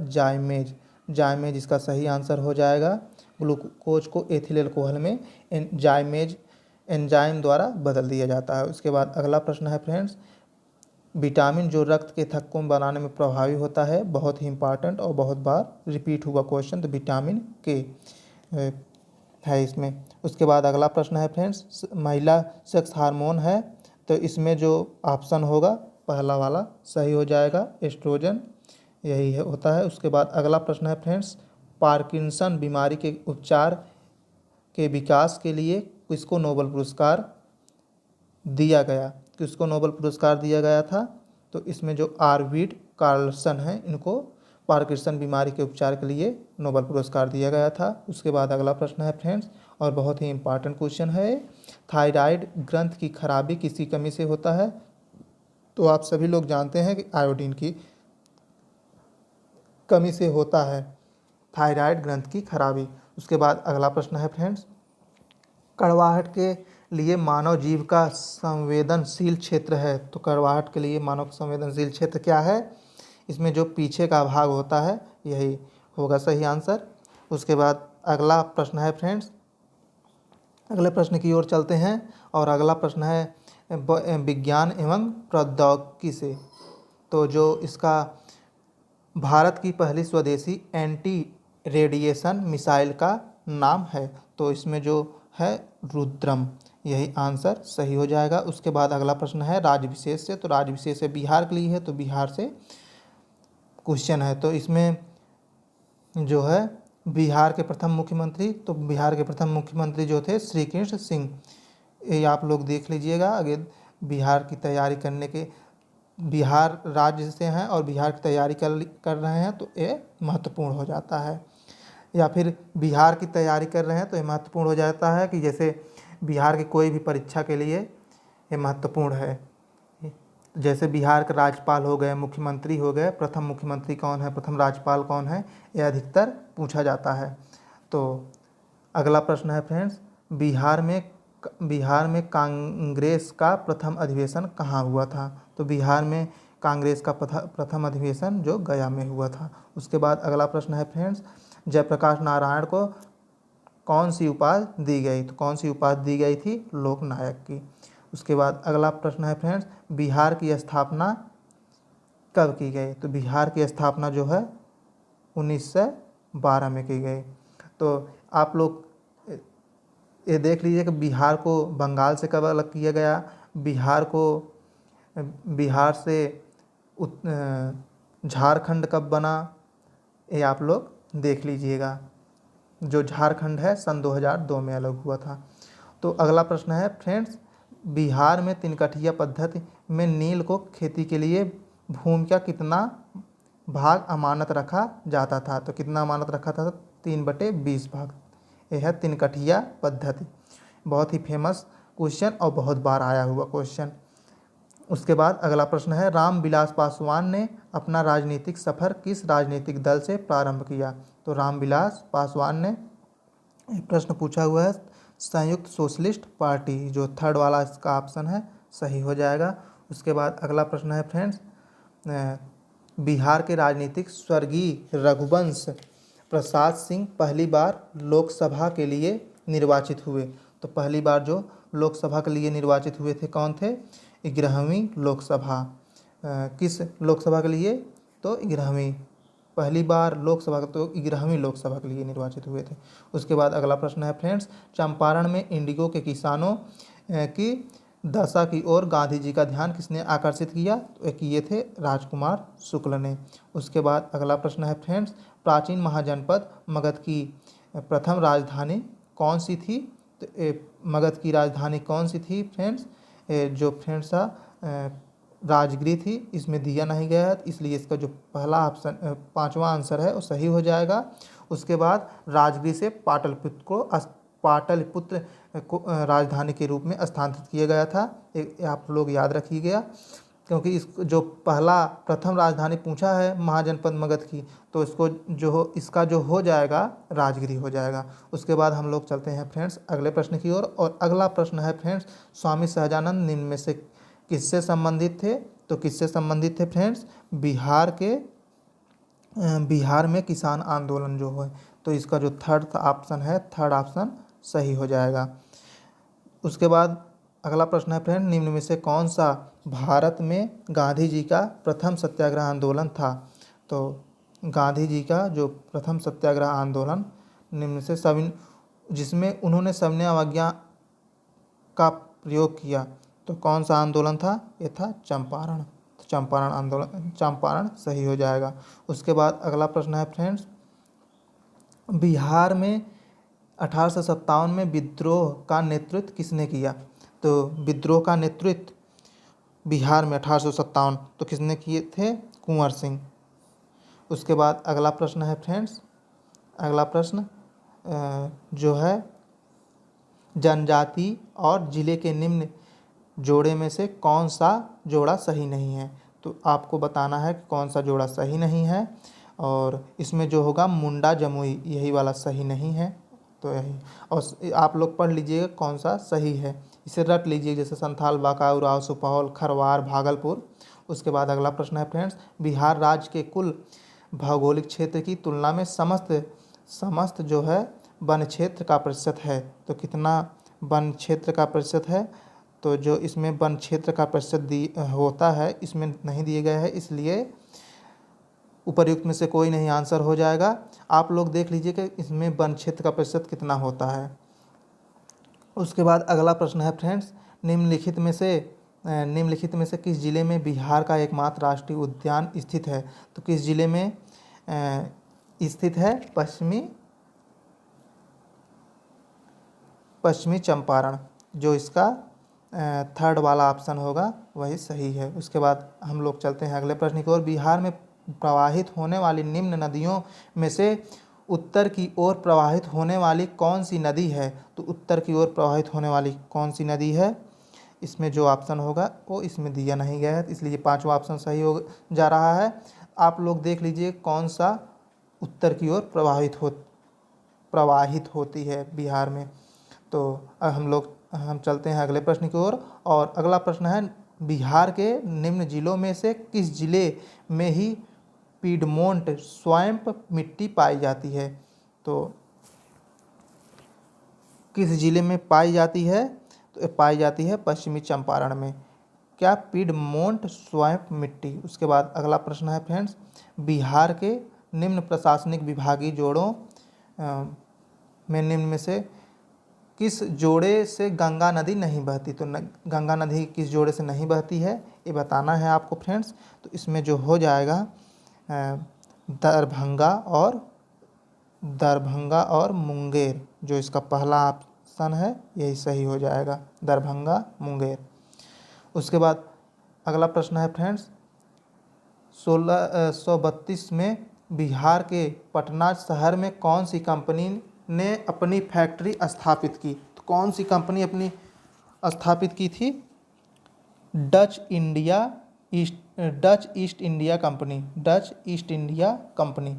जाइमेज इसका सही आंसर हो जाएगा। ग्लूकोज को एथिल अल्कोहल में जाइमेज एंजाइम द्वारा बदल दिया जाता है। उसके बाद अगला प्रश्न है फ्रेंड्स, विटामिन जो रक्त के थक्कों बनाने में प्रभावी होता है, बहुत ही इंपॉर्टेंट और बहुत बार रिपीट हुआ क्वेश्चन, तो विटामिन के है इसमें। उसके बाद अगला प्रश्न है फ्रेंड्स, महिला सेक्स हार्मोन है, तो इसमें जो ऑप्शन होगा पहला वाला सही हो जाएगा, एस्ट्रोजन यही होता है। उसके बाद अगला प्रश्न है फ्रेंड्स, पार्किंसन बीमारी के उपचार के विकास के लिए किसको नोबेल पुरस्कार दिया गया था? तो इसमें जो आर्विड कार्लसन है, इनको पार्किंसन बीमारी के उपचार के लिए नोबेल पुरस्कार दिया गया था। उसके बाद अगला प्रश्न है फ्रेंड्स, और बहुत ही इंपॉर्टेंट क्वेश्चन है, थायराइड ग्रंथ की खराबी किसकी कमी से होता है? तो आप सभी लोग जानते हैं कि आयोडीन की कमी से होता है थायराइड ग्रंथ की खराबी। उसके बाद अगला प्रश्न है फ्रेंड्स, कड़वाहट के लिए मानव जीव का संवेदनशील क्षेत्र है, तो कड़वाहट के लिए मानव संवेदनशील क्षेत्र क्या है? इसमें जो पीछे का भाग होता है यही होगा सही आंसर। उसके बाद अगला प्रश्न है फ्रेंड्स, अगले प्रश्न की ओर चलते हैं और अगला प्रश्न है विज्ञान एवं प्रौद्योगिकी से। तो जो इसका भारत की पहली स्वदेशी एंटी रेडिएशन मिसाइल का नाम है, तो इसमें जो है रुद्रम, यही आंसर सही हो जाएगा। उसके बाद अगला प्रश्न है राज्य विशेष से, तो राज्य विशेष से बिहार के लिए है, तो बिहार से क्वेश्चन है। तो इसमें जो है बिहार के प्रथम मुख्यमंत्री, तो बिहार के प्रथम मुख्यमंत्री जो थे श्री कृष्ण सिंह, ये आप लोग देख लीजिएगा। आगे बिहार की तैयारी करने के, बिहार राज्य से हैं और बिहार की तैयारी कर रहे हैं, तो ये महत्वपूर्ण हो जाता है। या फिर बिहार की तैयारी कर रहे हैं तो ये महत्वपूर्ण हो जाता है कि जैसे बिहार की कोई भी परीक्षा के लिए ये महत्वपूर्ण है। जैसे बिहार के राज्यपाल हो गए, मुख्यमंत्री हो गए, प्रथम मुख्यमंत्री कौन है, प्रथम राज्यपाल कौन है, ये अधिकतर पूछा जाता है। तो अगला प्रश्न है फ्रेंड्स, बिहार में कांग्रेस का प्रथम अधिवेशन कहाँ हुआ था? तो बिहार में कांग्रेस का प्रथम अधिवेशन जो गया में हुआ था। उसके बाद अगला प्रश्न है फ्रेंड्स, जयप्रकाश नारायण को कौन सी उपाधि दी गई? तो कौन सी उपाधि दी गई थी? लोकनायक की। उसके बाद अगला प्रश्न है फ्रेंड्स, बिहार की स्थापना कब की गई? तो बिहार की स्थापना जो है 1912 में की गई। तो आप लोग ये देख लीजिए कि बिहार को बंगाल से कब अलग किया गया, बिहार से झारखंड कब बना, ये आप लोग देख लीजिएगा। जो झारखंड है सन 2002 में अलग हुआ था। तो अगला प्रश्न है फ्रेंड्स, बिहार में तिनकठिया पद्धति में नील को खेती के लिए भूमि का कितना भाग अमानत रखा जाता था? तो कितना अमानत रखा था? 3/20 भाग। यह है तिनकठिया पद्धति। बहुत ही फेमस क्वेश्चन और बहुत बार आया हुआ क्वेश्चन। उसके बाद अगला प्रश्न है, रामविलास पासवान ने अपना राजनीतिक सफर किस राजनीतिक दल से प्रारंभ किया? तो रामविलास पासवान ने, प्रश्न पूछा हुआ है संयुक्त सोशलिस्ट पार्टी, जो थर्ड वाला इसका ऑप्शन है सही हो जाएगा। उसके बाद अगला प्रश्न है फ्रेंड्स, बिहार के राजनीतिक स्वर्गीय रघुवंश प्रसाद सिंह पहली बार लोकसभा के लिए निर्वाचित हुए। तो पहली बार जो लोकसभा के लिए निर्वाचित हुए थे कौन थे? 11वीं लोकसभा। किस लोकसभा के लिए? तो 11वीं। पहली बार लोकसभा तो 11वीं लोकसभा के लिए निर्वाचित हुए थे। उसके बाद अगला प्रश्न है फ्रेंड्स, चंपारण में इंडिगो के किसानों की दशा की ओर गांधी जी का ध्यान किसने आकर्षित किया? तो एक ये थे राजकुमार शुक्ल ने। उसके बाद अगला प्रश्न है फ्रेंड्स, प्राचीन महाजनपद मगध की प्रथम राजधानी कौन सी थी? तो मगध की राजधानी कौन सी थी फ्रेंड्स? जो फ्रेंड्स था राजगिरी थी। इसमें दिया नहीं गया है, इसलिए इसका जो पहला ऑप्शन 5वां आंसर है वो सही हो जाएगा। उसके बाद राजगिरी से पाटलिपुत्र को राजधानी के रूप में स्थानांतरित किया गया था। आप लोग याद रखिएगा, क्योंकि इस जो पहला प्रथम राजधानी पूछा है महाजनपद मगध की, तो इसका जो हो जाएगा राजगिरी हो जाएगा। उसके बाद हम लोग चलते हैं फ्रेंड्स अगले प्रश्न की ओर। और अगला प्रश्न है फ्रेंड्स, स्वामी सहजानंद निम्न में से किससे संबंधित थे? तो किससे संबंधित थे फ्रेंड्स? बिहार में किसान आंदोलन जो है, तो इसका जो थर्ड ऑप्शन है, थर्ड ऑप्शन सही हो जाएगा। उसके बाद अगला प्रश्न है फ्रेंड, निम्न में से कौन सा भारत में गांधी जी का प्रथम सत्याग्रह आंदोलन था? तो गांधी जी का जो प्रथम सत्याग्रह आंदोलन निम्न से जिसमें उन्होंने सविनय अवज्ञा का प्रयोग किया, तो कौन सा आंदोलन था? ये था चंपारण। तो चंपारण आंदोलन, चंपारण सही हो जाएगा। उसके बाद अगला प्रश्न है फ्रेंड्स, बिहार में 1857 में विद्रोह का नेतृत्व किसने किया? तो विद्रोह का नेतृत्व बिहार में 1857 तो किसने किए थे? कुंवर सिंह। उसके बाद अगला प्रश्न है फ्रेंड्स, अगला प्रश्न जो है, जनजाति और जिले के निम्न जोड़े में से कौन सा जोड़ा सही नहीं है? तो आपको बताना है कौन सा जोड़ा सही नहीं है, और इसमें जो होगा मुंडा जमुई, यही वाला सही नहीं है। तो यही, और आप लोग पढ़ लीजिएगा कौन सा सही है, इसे रट लीजिए, जैसे संथाल, बांका, उरांव, सुपौल, खरवार, भागलपुर। उसके बाद अगला प्रश्न है फ्रेंड्स, बिहार राज्य के कुल भौगोलिक क्षेत्र की तुलना में समस्त जो है वन क्षेत्र का प्रतिशत है, तो कितना वन क्षेत्र का प्रतिशत है? तो जो इसमें वन क्षेत्र का प्रतिशत होता है, इसमें नहीं दिए गए हैं, इसलिए उपर्युक्त में से कोई नहीं आंसर हो जाएगा। आप लोग देख लीजिए कि इसमें वन क्षेत्र का प्रतिशत कितना होता है। उसके बाद अगला प्रश्न है फ्रेंड्स, निम्नलिखित में से किस जिले में बिहार का एकमात्र राष्ट्रीय उद्यान स्थित है? तो किस जिले में स्थित है? पश्चिमी चंपारण। जो इसका थर्ड वाला ऑप्शन होगा वही सही है। उसके बाद हम लोग चलते हैं अगले प्रश्न की ओर, बिहार में प्रवाहित होने वाली निम्न नदियों में से उत्तर की ओर प्रवाहित होने वाली कौन सी नदी है? तो उत्तर की ओर प्रवाहित होने वाली कौन सी नदी है? इसमें जो ऑप्शन होगा वो इसमें दिया नहीं गया है, इसलिए 5वां ऑप्शन सही हो जा रहा है। आप लोग देख लीजिए कौन सा उत्तर की ओर प्रवाहित होती है बिहार में। तो हम चलते हैं अगले प्रश्न की ओर। और अगला प्रश्न है, बिहार के निम्न जिलों में से किस जिले में ही पीडमोंट स्वैम्प मिट्टी पाई जाती है? तो किस जिले में पाई जाती है? तो पाई जाती है पश्चिमी चंपारण में। क्या? पीडमोंट स्वैम्प मिट्टी। उसके बाद अगला प्रश्न है फ्रेंड्स, बिहार के निम्न प्रशासनिक विभागीय जोड़ों में निम्न में से किस जोड़े से गंगा नदी नहीं बहती? तो गंगा नदी किस जोड़े से नहीं बहती है, ये बताना है आपको फ्रेंड्स। तो इसमें जो हो जाएगा दरभंगा और मुंगेर, जो इसका पहला ऑप्शन है यही सही हो जाएगा, दरभंगा मुंगेर। उसके बाद अगला प्रश्न है फ्रेंड्स, 1632 में बिहार के पटना शहर में कौन सी कंपनी ने अपनी फैक्ट्री स्थापित की? तो कौन सी कंपनी अपनी स्थापित की थी? Dutch east India company.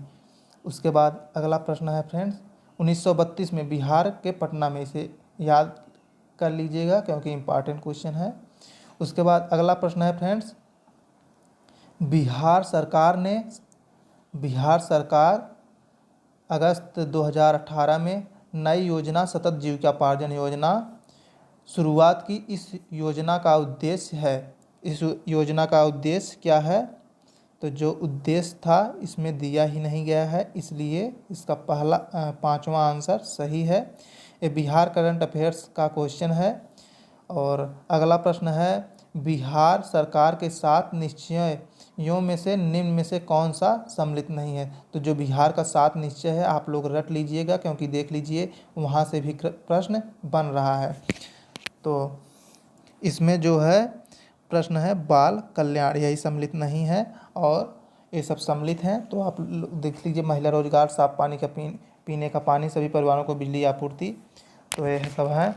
उसके बाद अगला प्रश्न है फ्रेंड्स, 1932 में बिहार के पटना में, इसे याद कर लीजिएगा क्योंकि इम्पॉर्टेंट क्वेश्चन है। उसके बाद अगला प्रश्न है फ्रेंड्स, बिहार सरकार अगस्त 2018 में नई योजना सतत जीविकोपार्जन योजना शुरुआत की। इस योजना का उद्देश्य क्या है? तो जो उद्देश्य था इसमें दिया ही नहीं गया है, इसलिए इसका पांचवा आंसर सही है। ये बिहार करंट अफेयर्स का क्वेश्चन है। और अगला प्रश्न है, बिहार सरकार के 7 निश्चयों में से निम्न में से कौन सा सम्मिलित नहीं है? तो जो बिहार का 7 निश्चय है आप लोग रट लीजिएगा, क्योंकि देख लीजिए वहाँ से भी प्रश्न बन रहा है। तो इसमें जो है प्रश्न है बाल कल्याण, यही सम्मिलित नहीं है, और ये सब सम्मिलित हैं। तो आप देख लीजिए, महिला रोजगार, साफ पानी का पीने का पानी, सभी परिवारों को बिजली आपूर्ति, तो ये सब है।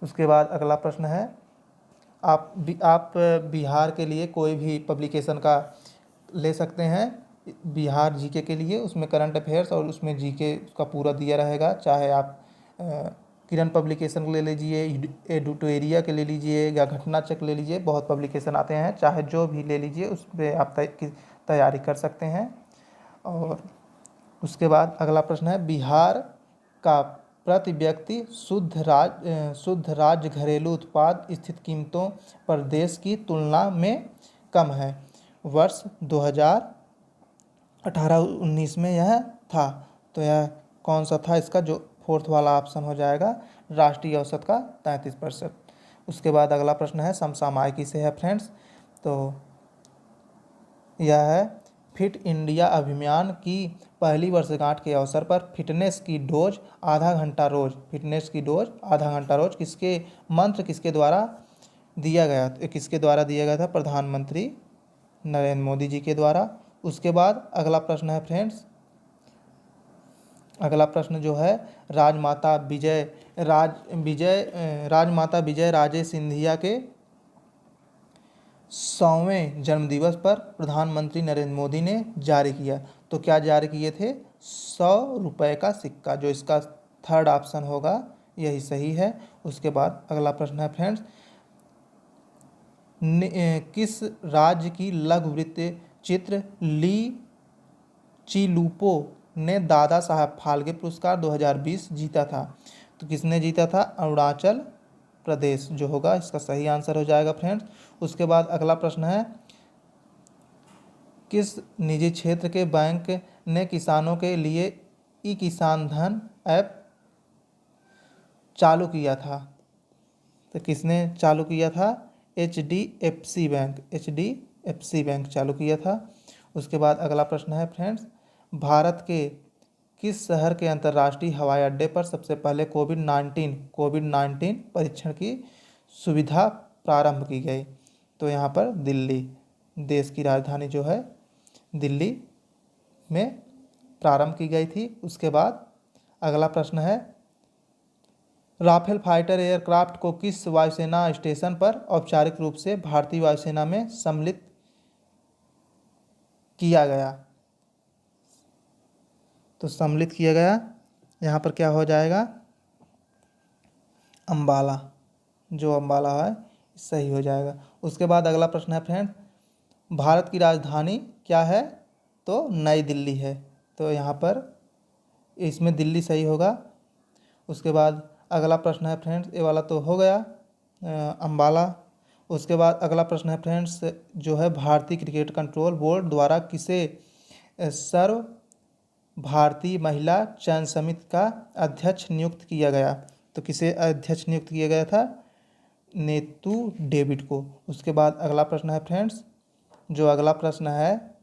उसके बाद अगला प्रश्न है, आप बिहार के लिए कोई भी पब्लिकेशन का ले सकते हैं, बिहार जीके के लिए, उसमें करंट अफेयर्स और उसमें जीके का पूरा दिया रहेगा। चाहे आप किरण पब्लिकेशन ले लीजिए, एडुटोरिया के ले लीजिए, या घटना चक्र ले लीजिए, बहुत पब्लिकेशन आते हैं, चाहे जो भी ले लीजिए उस पर आप तैयारी कर सकते हैं। और उसके बाद अगला प्रश्न है, बिहार का प्रति व्यक्ति शुद्ध राज्य घरेलू उत्पाद स्थित कीमतों पर देश की तुलना में कम है। वर्ष 2018-19 में यह था, तो यह कौन सा था? इसका जो फोर्थ वाला ऑप्शन हो जाएगा, राष्ट्रीय औसत का 33%। उसके बाद अगला प्रश्न है, समसामयिकी से है फ्रेंड्स। तो यह है, फिट इंडिया अभियान की पहली वर्षगांठ के अवसर पर फिटनेस की डोज आधा घंटा रोज किसके मंत्र किसके द्वारा दिया गया? किसके द्वारा दिया गया था? प्रधानमंत्री नरेंद्र मोदी जी के द्वारा। उसके बाद अगला प्रश्न है फ्रेंड्स, अगला प्रश्न जो है, राजमाता विजय राजे सिंधिया के 100वें जन्मदिवस पर प्रधानमंत्री नरेंद्र मोदी ने जारी किया। तो क्या जारी किए थे? 100 रुपये का सिक्का, जो इसका थर्ड ऑप्शन होगा यही सही है। उसके बाद अगला प्रश्न है फ्रेंड्स, किस राज्य की लघु वृत्त चित्र ली चिलुपो ने दादा साहब फाल्के पुरस्कार 2020 जीता था? तो किसने जीता था? अरुणाचल प्रदेश, जो होगा इसका सही आंसर हो जाएगा फ्रेंड्स। उसके बाद अगला प्रश्न है, किस निजी क्षेत्र के बैंक ने किसानों के लिए ई किसान धन ऐप चालू किया था? तो किसने चालू किया था? HDFC बैंक चालू किया था। उसके बाद अगला प्रश्न है फ्रेंड्स, भारत के किस शहर के अंतर्राष्ट्रीय हवाई अड्डे पर सबसे पहले कोविड-19 परीक्षण की सुविधा प्रारंभ की गई? तो यहाँ पर दिल्ली, देश की राजधानी जो है दिल्ली में प्रारंभ की गई थी। उसके बाद अगला प्रश्न है, राफेल फाइटर एयरक्राफ्ट को किस वायुसेना स्टेशन पर औपचारिक रूप से भारतीय वायुसेना में सम्मिलित किया गया? तो सम्मिलित किया गया यहाँ पर क्या हो जाएगा? अंबाला, जो अंबाला है सही हो जाएगा। उसके बाद अगला प्रश्न है फ्रेंड, भारत की राजधानी क्या है? तो नई दिल्ली है, तो यहाँ पर इसमें दिल्ली सही होगा। उसके बाद अगला प्रश्न है फ्रेंड्स, ये वाला तो हो गया अंबाला। उसके बाद अगला प्रश्न है फ्रेंड्स, जो है भारतीय क्रिकेट कंट्रोल बोर्ड द्वारा किसे सर्व भारतीय महिला चयन समिति का अध्यक्ष नियुक्त किया गया? तो किसे अध्यक्ष नियुक्त किया गया था? नीतू डेविड को। उसके बाद अगला प्रश्न है फ्रेंड्स, जो अगला प्रश्न है,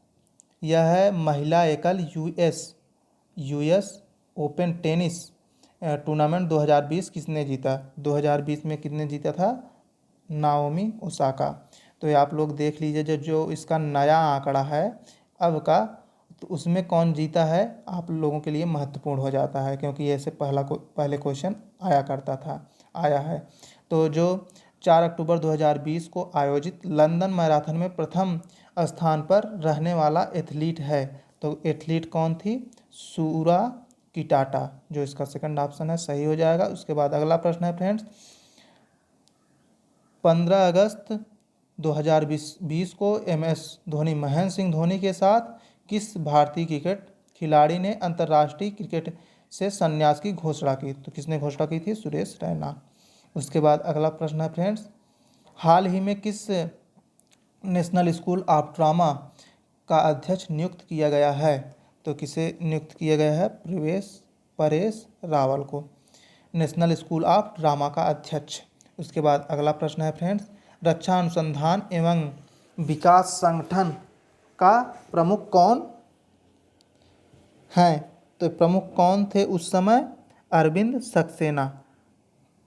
यह है महिला एकल यूएस ओपन टेनिस टूर्नामेंट 2020 किसने जीता? 2020 में किसने जीता था? Naomi Osaka. तो ये आप लोग देख लीजिए, जो इसका नया आंकड़ा है अब का, तो उसमें कौन जीता है आप लोगों के लिए महत्वपूर्ण हो जाता है, क्योंकि ऐसे पहले क्वेश्चन आया है। तो जो 4 अक्टूबर 2020 को आयोजित लंदन मैराथन में प्रथम स्थान पर रहने वाला एथलीट है, तो एथलीट कौन थी? सूरा किटाटा, जो इसका सेकंड ऑप्शन है सही हो जाएगा। उसके बाद अगला प्रश्न है फ्रेंड्स, 15 अगस्त 2020 को MS धोनी, महेंद्र सिंह धोनी के साथ किस भारतीय क्रिकेट खिलाड़ी ने अंतर्राष्ट्रीय क्रिकेट से संन्यास की घोषणा की? तो किसने घोषणा की थी? सुरेश रैना। उसके बाद अगला प्रश्न है फ्रेंड्स, हाल ही में किस नेशनल स्कूल ऑफ ड्रामा का अध्यक्ष नियुक्त किया गया है? तो किसे नियुक्त किया गया है? परेश रावल को नेशनल स्कूल ऑफ ड्रामा का अध्यक्ष। उसके बाद अगला प्रश्न है फ्रेंड्स, रक्षा अनुसंधान एवं विकास संगठन का प्रमुख कौन है? तो प्रमुख कौन थे उस समय? अरविंद सक्सेना।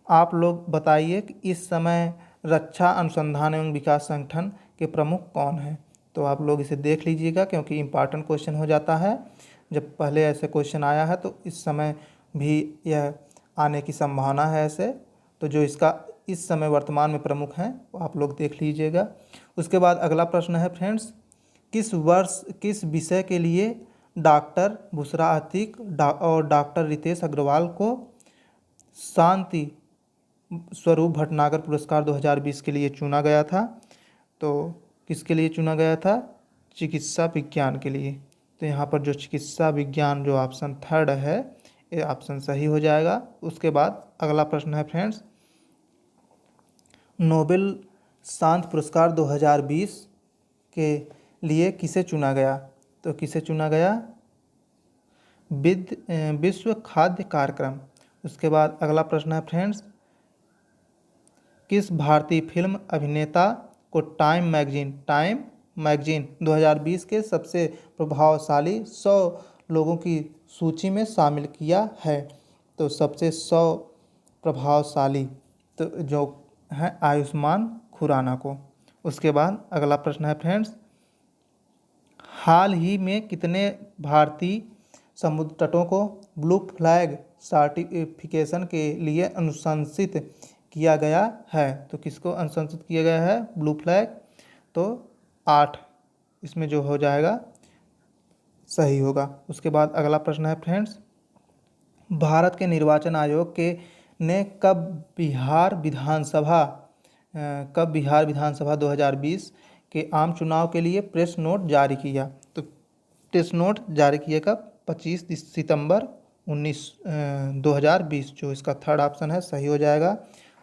आप लोग बताइए कि इस समय रक्षा अनुसंधान एवं विकास संगठन के प्रमुख कौन हैं? तो आप लोग इसे देख लीजिएगा, क्योंकि इम्पॉर्टेंट क्वेश्चन हो जाता है। जब पहले ऐसे क्वेश्चन आया है तो इस समय भी यह आने की संभावना है ऐसे। तो जो इसका इस समय वर्तमान में प्रमुख हैं वो आप लोग देख लीजिएगा। उसके बाद अगला प्रश्न है फ्रेंड्स, किस विषय के लिए डॉक्टर बुशरा अतीक और डॉक्टर रितेश अग्रवाल को शांति स्वरूप भटनागर पुरस्कार 2020 के लिए चुना गया था? तो किसके लिए चुना गया था? चिकित्सा विज्ञान के लिए। तो यहाँ पर जो चिकित्सा विज्ञान जो ऑप्शन थर्ड है ये ऑप्शन सही हो जाएगा। उसके बाद अगला प्रश्न है फ्रेंड्स, नोबेल शांति पुरस्कार 2020 के लिए किसे चुना गया? तो किसे चुना गया? विश्व खाद्य कार्यक्रम। उसके बाद अगला प्रश्न है फ्रेंड्स, किस भारतीय फिल्म अभिनेता को टाइम मैगजीन 2020 के सबसे प्रभावशाली 100 लोगों की सूची में शामिल किया है? तो सबसे 100 प्रभावशाली तो जो है आयुष्मान खुराना को। उसके बाद अगला प्रश्न है फ्रेंड्स, हाल ही में कितने भारतीय समुद्र तटों को ब्लू फ्लैग सर्टिफिकेशन के लिए अनुशंसित किया गया है? तो किसको अनुशंसित किया गया है ब्लू फ्लैग? तो 8 इसमें जो हो जाएगा सही होगा। उसके बाद अगला प्रश्न है फ्रेंड्स, भारत के निर्वाचन आयोग के ने बिहार विधानसभा 2020 के आम चुनाव के लिए प्रेस नोट जारी किया? तो प्रेस नोट जारी किया कब? 25 सितंबर 2020, जो इसका थर्ड ऑप्शन है सही हो जाएगा।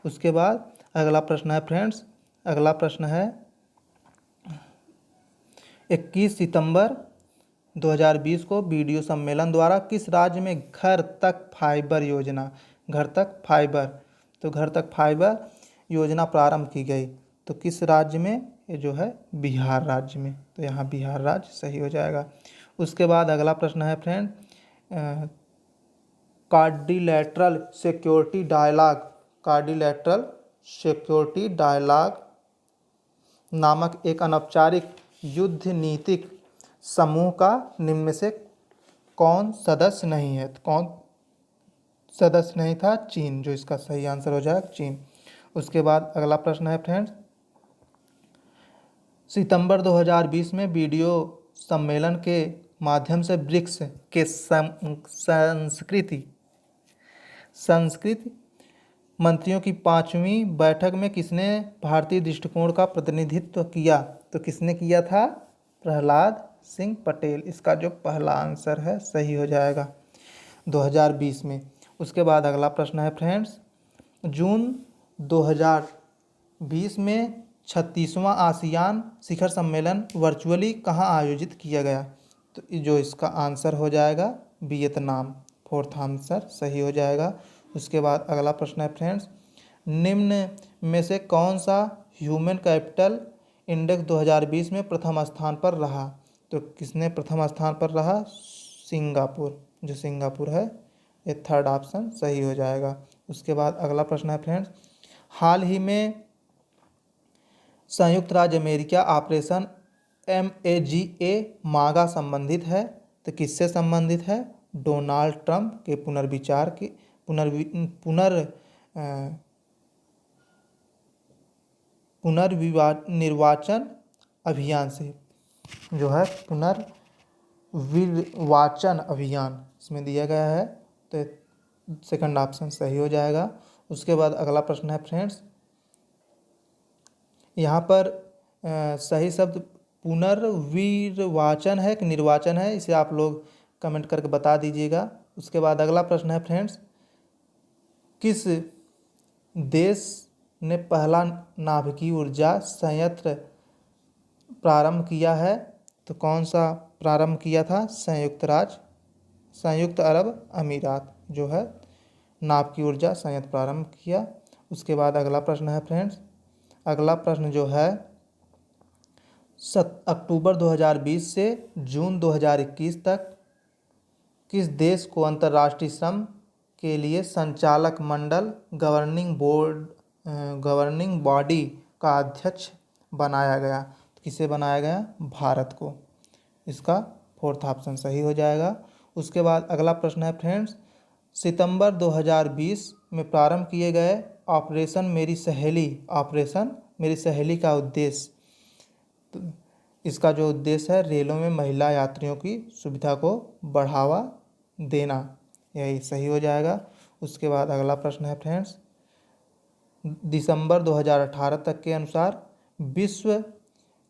उसके बाद अगला प्रश्न है फ्रेंड्स, अगला प्रश्न है 21 सितंबर 2020 को वीडियो सम्मेलन द्वारा किस राज्य में घर तक फाइबर योजना प्रारंभ की गई? तो किस राज्य में? ये जो है बिहार राज्य में। तो यहाँ बिहार राज्य सही हो जाएगा। उसके बाद अगला प्रश्न है फ्रेंड, कार्डिलैटरल सिक्योरिटी डायलॉग नामक एक अनौपचारिक युद्ध नीतिक समूह का निम्न में से कौन सदस्य नहीं है? तो कौन सदस्य नहीं था? चीन, जो इसका सही आंसर हो जाएगा चीन। उसके बाद अगला प्रश्न है फ्रेंड्स, सितंबर 2020 में वीडियो सम्मेलन के माध्यम से ब्रिक्स के संस्कृति मंत्रियों की 5वीं बैठक में किसने भारतीय दृष्टिकोण का प्रतिनिधित्व किया? तो किसने किया था? प्रहलाद सिंह पटेल। इसका जो पहला आंसर है सही हो जाएगा 2020 में। उसके बाद अगला प्रश्न है फ्रेंड्स, जून 2020 में 36वां आसियान शिखर सम्मेलन वर्चुअली कहाँ आयोजित किया गया? तो जो इसका आंसर हो जाएगा वियतनाम, फोर्थ आंसर सही हो जाएगा। उसके बाद अगला प्रश्न है फ्रेंड्स, निम्न में से कौन सा ह्यूमन कैपिटल इंडेक्स 2020 में प्रथम स्थान पर रहा? तो किसने प्रथम स्थान पर रहा? सिंगापुर। जो सिंगापुर है ये थर्ड ऑप्शन सही हो जाएगा। उसके बाद अगला प्रश्न है फ्रेंड्स, हाल ही में संयुक्त राज्य अमेरिका ऑपरेशन MAGA मागा संबंधित है, तो किससे संबंधित है? डोनाल्ड ट्रंप के पुनर्विचार के पुनर्निर्वाचन अभियान से, जो है पुनर्विर्वाचन अभियान इसमें दिया गया है, तो सेकंड ऑप्शन सही हो जाएगा। उसके बाद अगला प्रश्न है फ्रेंड्स, यहाँ पर सही शब्द पुनर्विर्वाचन है कि निर्वाचन है, इसे आप लोग कमेंट करके बता दीजिएगा। उसके बाद अगला प्रश्न है फ्रेंड्स, किस देश ने पहला नाभिकीय ऊर्जा संयंत्र प्रारंभ किया है? तो कौन सा प्रारंभ किया था? संयुक्त अरब अमीरात जो है नाभिकीय ऊर्जा संयंत्र प्रारंभ किया। उसके बाद अगला प्रश्न है फ्रेंड्स, अगला प्रश्न जो है अक्टूबर 2020 से जून 2021 तक किस देश को अंतर्राष्ट्रीय श्रम के लिए संचालक मंडल गवर्निंग बॉडी का अध्यक्ष बनाया गया? तो किसे बनाया गया? भारत को। इसका फोर्थ ऑप्शन सही हो जाएगा। उसके बाद अगला प्रश्न है फ्रेंड्स, सितंबर 2020 में प्रारंभ किए गए ऑपरेशन मेरी सहेली का उद्देश्य, तो इसका जो उद्देश्य है रेलों में महिला यात्रियों की सुविधा को बढ़ावा देना, यही सही हो जाएगा। उसके बाद अगला प्रश्न है फ्रेंड्स, दिसंबर 2018 तक के अनुसार विश्व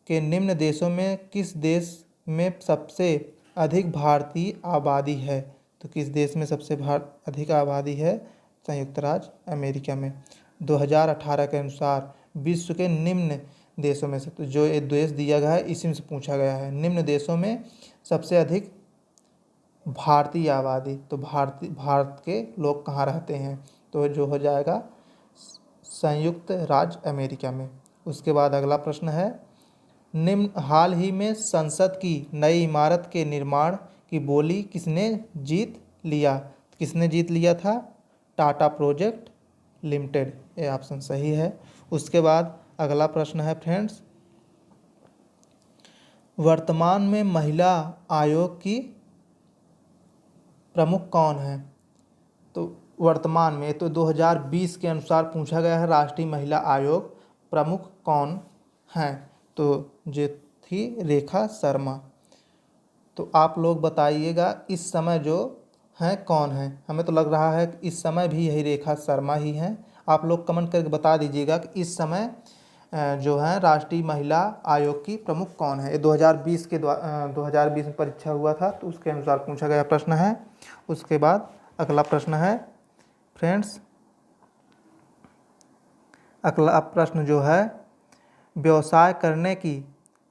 के निम्न देशों में किस देश में सबसे अधिक भारतीय आबादी है? तो किस देश में सबसे अधिक आबादी है? संयुक्त राज्य अमेरिका में। 2018 के अनुसार विश्व के निम्न देशों में से, तो जो ये देश दिया गया है इसी में से पूछा गया है, निम्न देशों में सबसे अधिक भारतीय आबादी, तो भारत के लोग कहाँ रहते हैं? तो जो हो जाएगा संयुक्त राज्य अमेरिका में। उसके बाद अगला प्रश्न है, निम्न हाल ही में संसद की नई इमारत के निर्माण की बोली किसने जीत लिया? किसने जीत लिया था? टाटा प्रोजेक्ट लिमिटेड, ये ऑप्शन सही है। उसके बाद अगला प्रश्न है फ्रेंड्स, वर्तमान में महिला आयोग की प्रमुख कौन है? तो वर्तमान में तो 2020 के अनुसार पूछा गया है राष्ट्रीय महिला आयोग प्रमुख कौन हैं? तो जो थी रेखा शर्मा। तो आप लोग बताइएगा इस समय जो हैं कौन है? हमें तो लग रहा है कि इस समय भी यही रेखा शर्मा ही हैं। आप लोग कमेंट करके बता दीजिएगा कि इस समय जो है राष्ट्रीय महिला आयोग की प्रमुख कौन है। ये 2020 में परीक्षा हुआ था तो उसके अनुसार पूछा गया प्रश्न है। उसके बाद अगला प्रश्न है फ्रेंड्स, अगला प्रश्न जो है, व्यवसाय करने की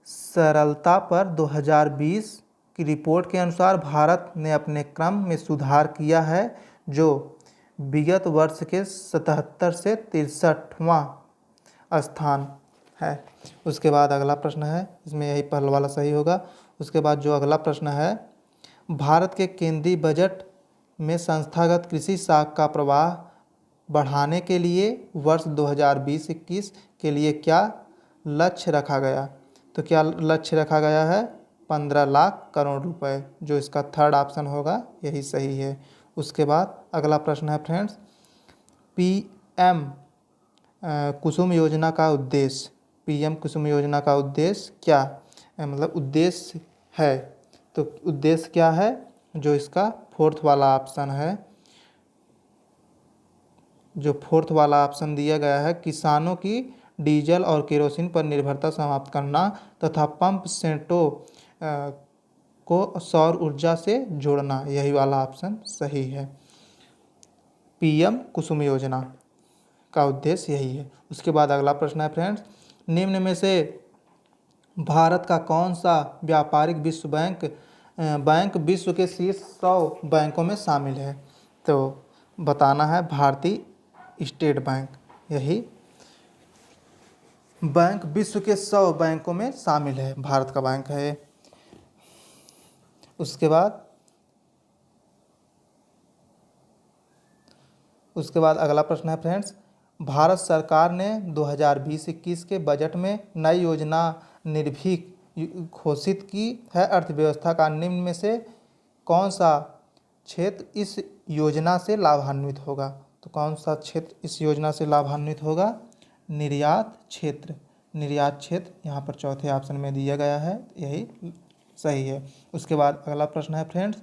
सरलता पर 2020 की रिपोर्ट के अनुसार भारत ने अपने क्रम में सुधार किया है, जो विगत वर्ष के 77 से 63वां स्थान है। उसके बाद अगला प्रश्न है, इसमें यही पहला वाला सही होगा। उसके बाद जो अगला प्रश्न है, भारत के केंद्रीय बजट में संस्थागत कृषि साख का प्रवाह बढ़ाने के लिए वर्ष 2020-21 के लिए क्या लक्ष्य रखा गया? तो क्या लक्ष्य रखा गया है? 15 लाख करोड़ रुपए, जो इसका थर्ड ऑप्शन होगा यही सही है। उसके बाद अगला प्रश्न है फ्रेंड्स, PM कुसुम योजना का उद्देश्य, PM कुसुम योजना का उद्देश्य क्या मतलब उद्देश्य है? तो उद्देश्य क्या है? जो इसका फोर्थ वाला ऑप्शन है, जो फोर्थ वाला ऑप्शन दिया गया है, किसानों की डीजल और केरोसिन पर निर्भरता समाप्त करना तथा पंप सेटों को सौर ऊर्जा से जोड़ना, यही वाला ऑप्शन सही है। PM कुसुम योजना का उद्देश्य यही है। उसके बाद अगला प्रश्न है फ्रेंड्स, निम्न में से भारत का कौन सा व्यापारिक बैंक विश्व के शीर्ष 100 बैंकों में शामिल है? तो बताना है भारतीय स्टेट बैंक, यही बैंक विश्व के 100 बैंकों में शामिल है, भारत का बैंक है। उसके बाद अगला प्रश्न है फ्रेंड्स, भारत सरकार ने 2020-21 के बजट में नई योजना निर्भीक घोषित की है। अर्थव्यवस्था का निम्न में से कौन सा क्षेत्र इस योजना से लाभान्वित होगा? तो कौन सा क्षेत्र इस योजना से लाभान्वित होगा? निर्यात क्षेत्र। निर्यात क्षेत्र यहाँ पर चौथे ऑप्शन में दिया गया है, यही सही है। उसके बाद अगला प्रश्न है फ्रेंड्स,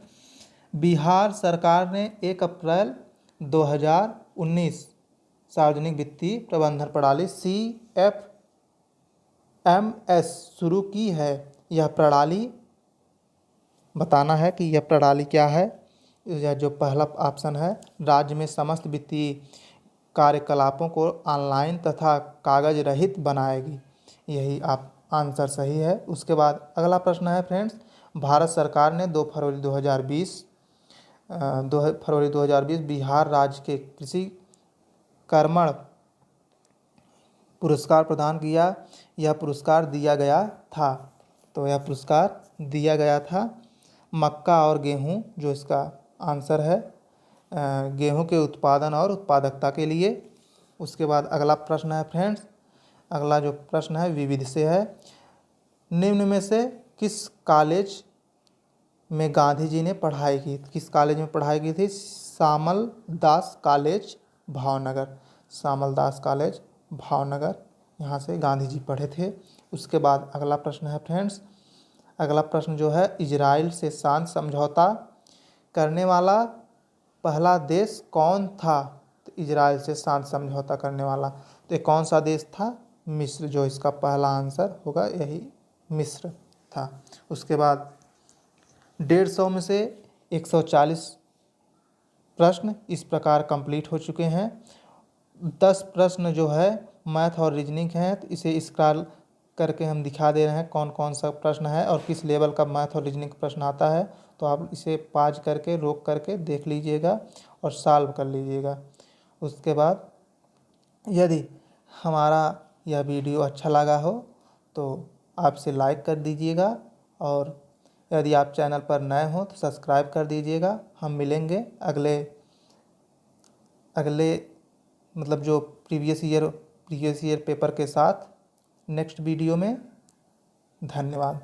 बिहार सरकार ने 1 अप्रैल 2019 सार्वजनिक वित्तीय प्रबंधन प्रणाली CFMS शुरू की है। यह प्रणाली बताना है कि यह प्रणाली क्या है। यह जो पहला ऑप्शन है, राज्य में समस्त वित्तीय कार्यकलापों को ऑनलाइन तथा कागज रहित बनाएगी। यही आप आंसर सही है। उसके बाद अगला प्रश्न है फ्रेंड्स, भारत सरकार ने 2 फरवरी 2020 बिहार राज्य के कृषि कर्मण पुरस्कार प्रदान किया। यह पुरस्कार दिया गया था, तो यह पुरस्कार दिया गया था मक्का और गेहूं, जो इसका आंसर है, गेहूं के उत्पादन और उत्पादकता के लिए। उसके बाद अगला प्रश्न है फ्रेंड्स, अगला जो प्रश्न है विविध से है, निम्न में से किस कॉलेज में गांधी जी ने पढ़ाई की? किस कॉलेज में पढ़ाई की थी? श्यामल दास कॉलेज भावनगर। श्यामल दास कॉलेज भावनगर, यहाँ से गांधी जी पढ़े थे। उसके बाद अगला प्रश्न है फ्रेंड्स, अगला प्रश्न जो है, इजराइल से शांति समझौता करने वाला पहला देश कौन था? तो इजराइल से शांति समझौता करने वाला, तो ये कौन सा देश था? मिस्र, जो इसका पहला आंसर होगा यही मिस्र था। उसके बाद 150 में से 140 प्रश्न इस प्रकार कंप्लीट हो चुके हैं। 10 प्रश्न जो है मैथ और रीजनिंग हैं, तो इसे स्क्रॉल करके हम दिखा दे रहे हैं कौन कौन सा प्रश्न है और किस लेवल का मैथ और रीजनिंग प्रश्न आता है। तो आप इसे पॉज करके रोक करके देख लीजिएगा और सॉल्व कर लीजिएगा। उसके बाद यदि हमारा यह वीडियो अच्छा लगा हो तो आपसे लाइक कर दीजिएगा, और यदि आप चैनल पर नए हो तो सब्सक्राइब कर दीजिएगा। हम मिलेंगे अगले मतलब जो प्रीवियस ईयर पेपर के साथ नेक्स्ट वीडियो में। धन्यवाद।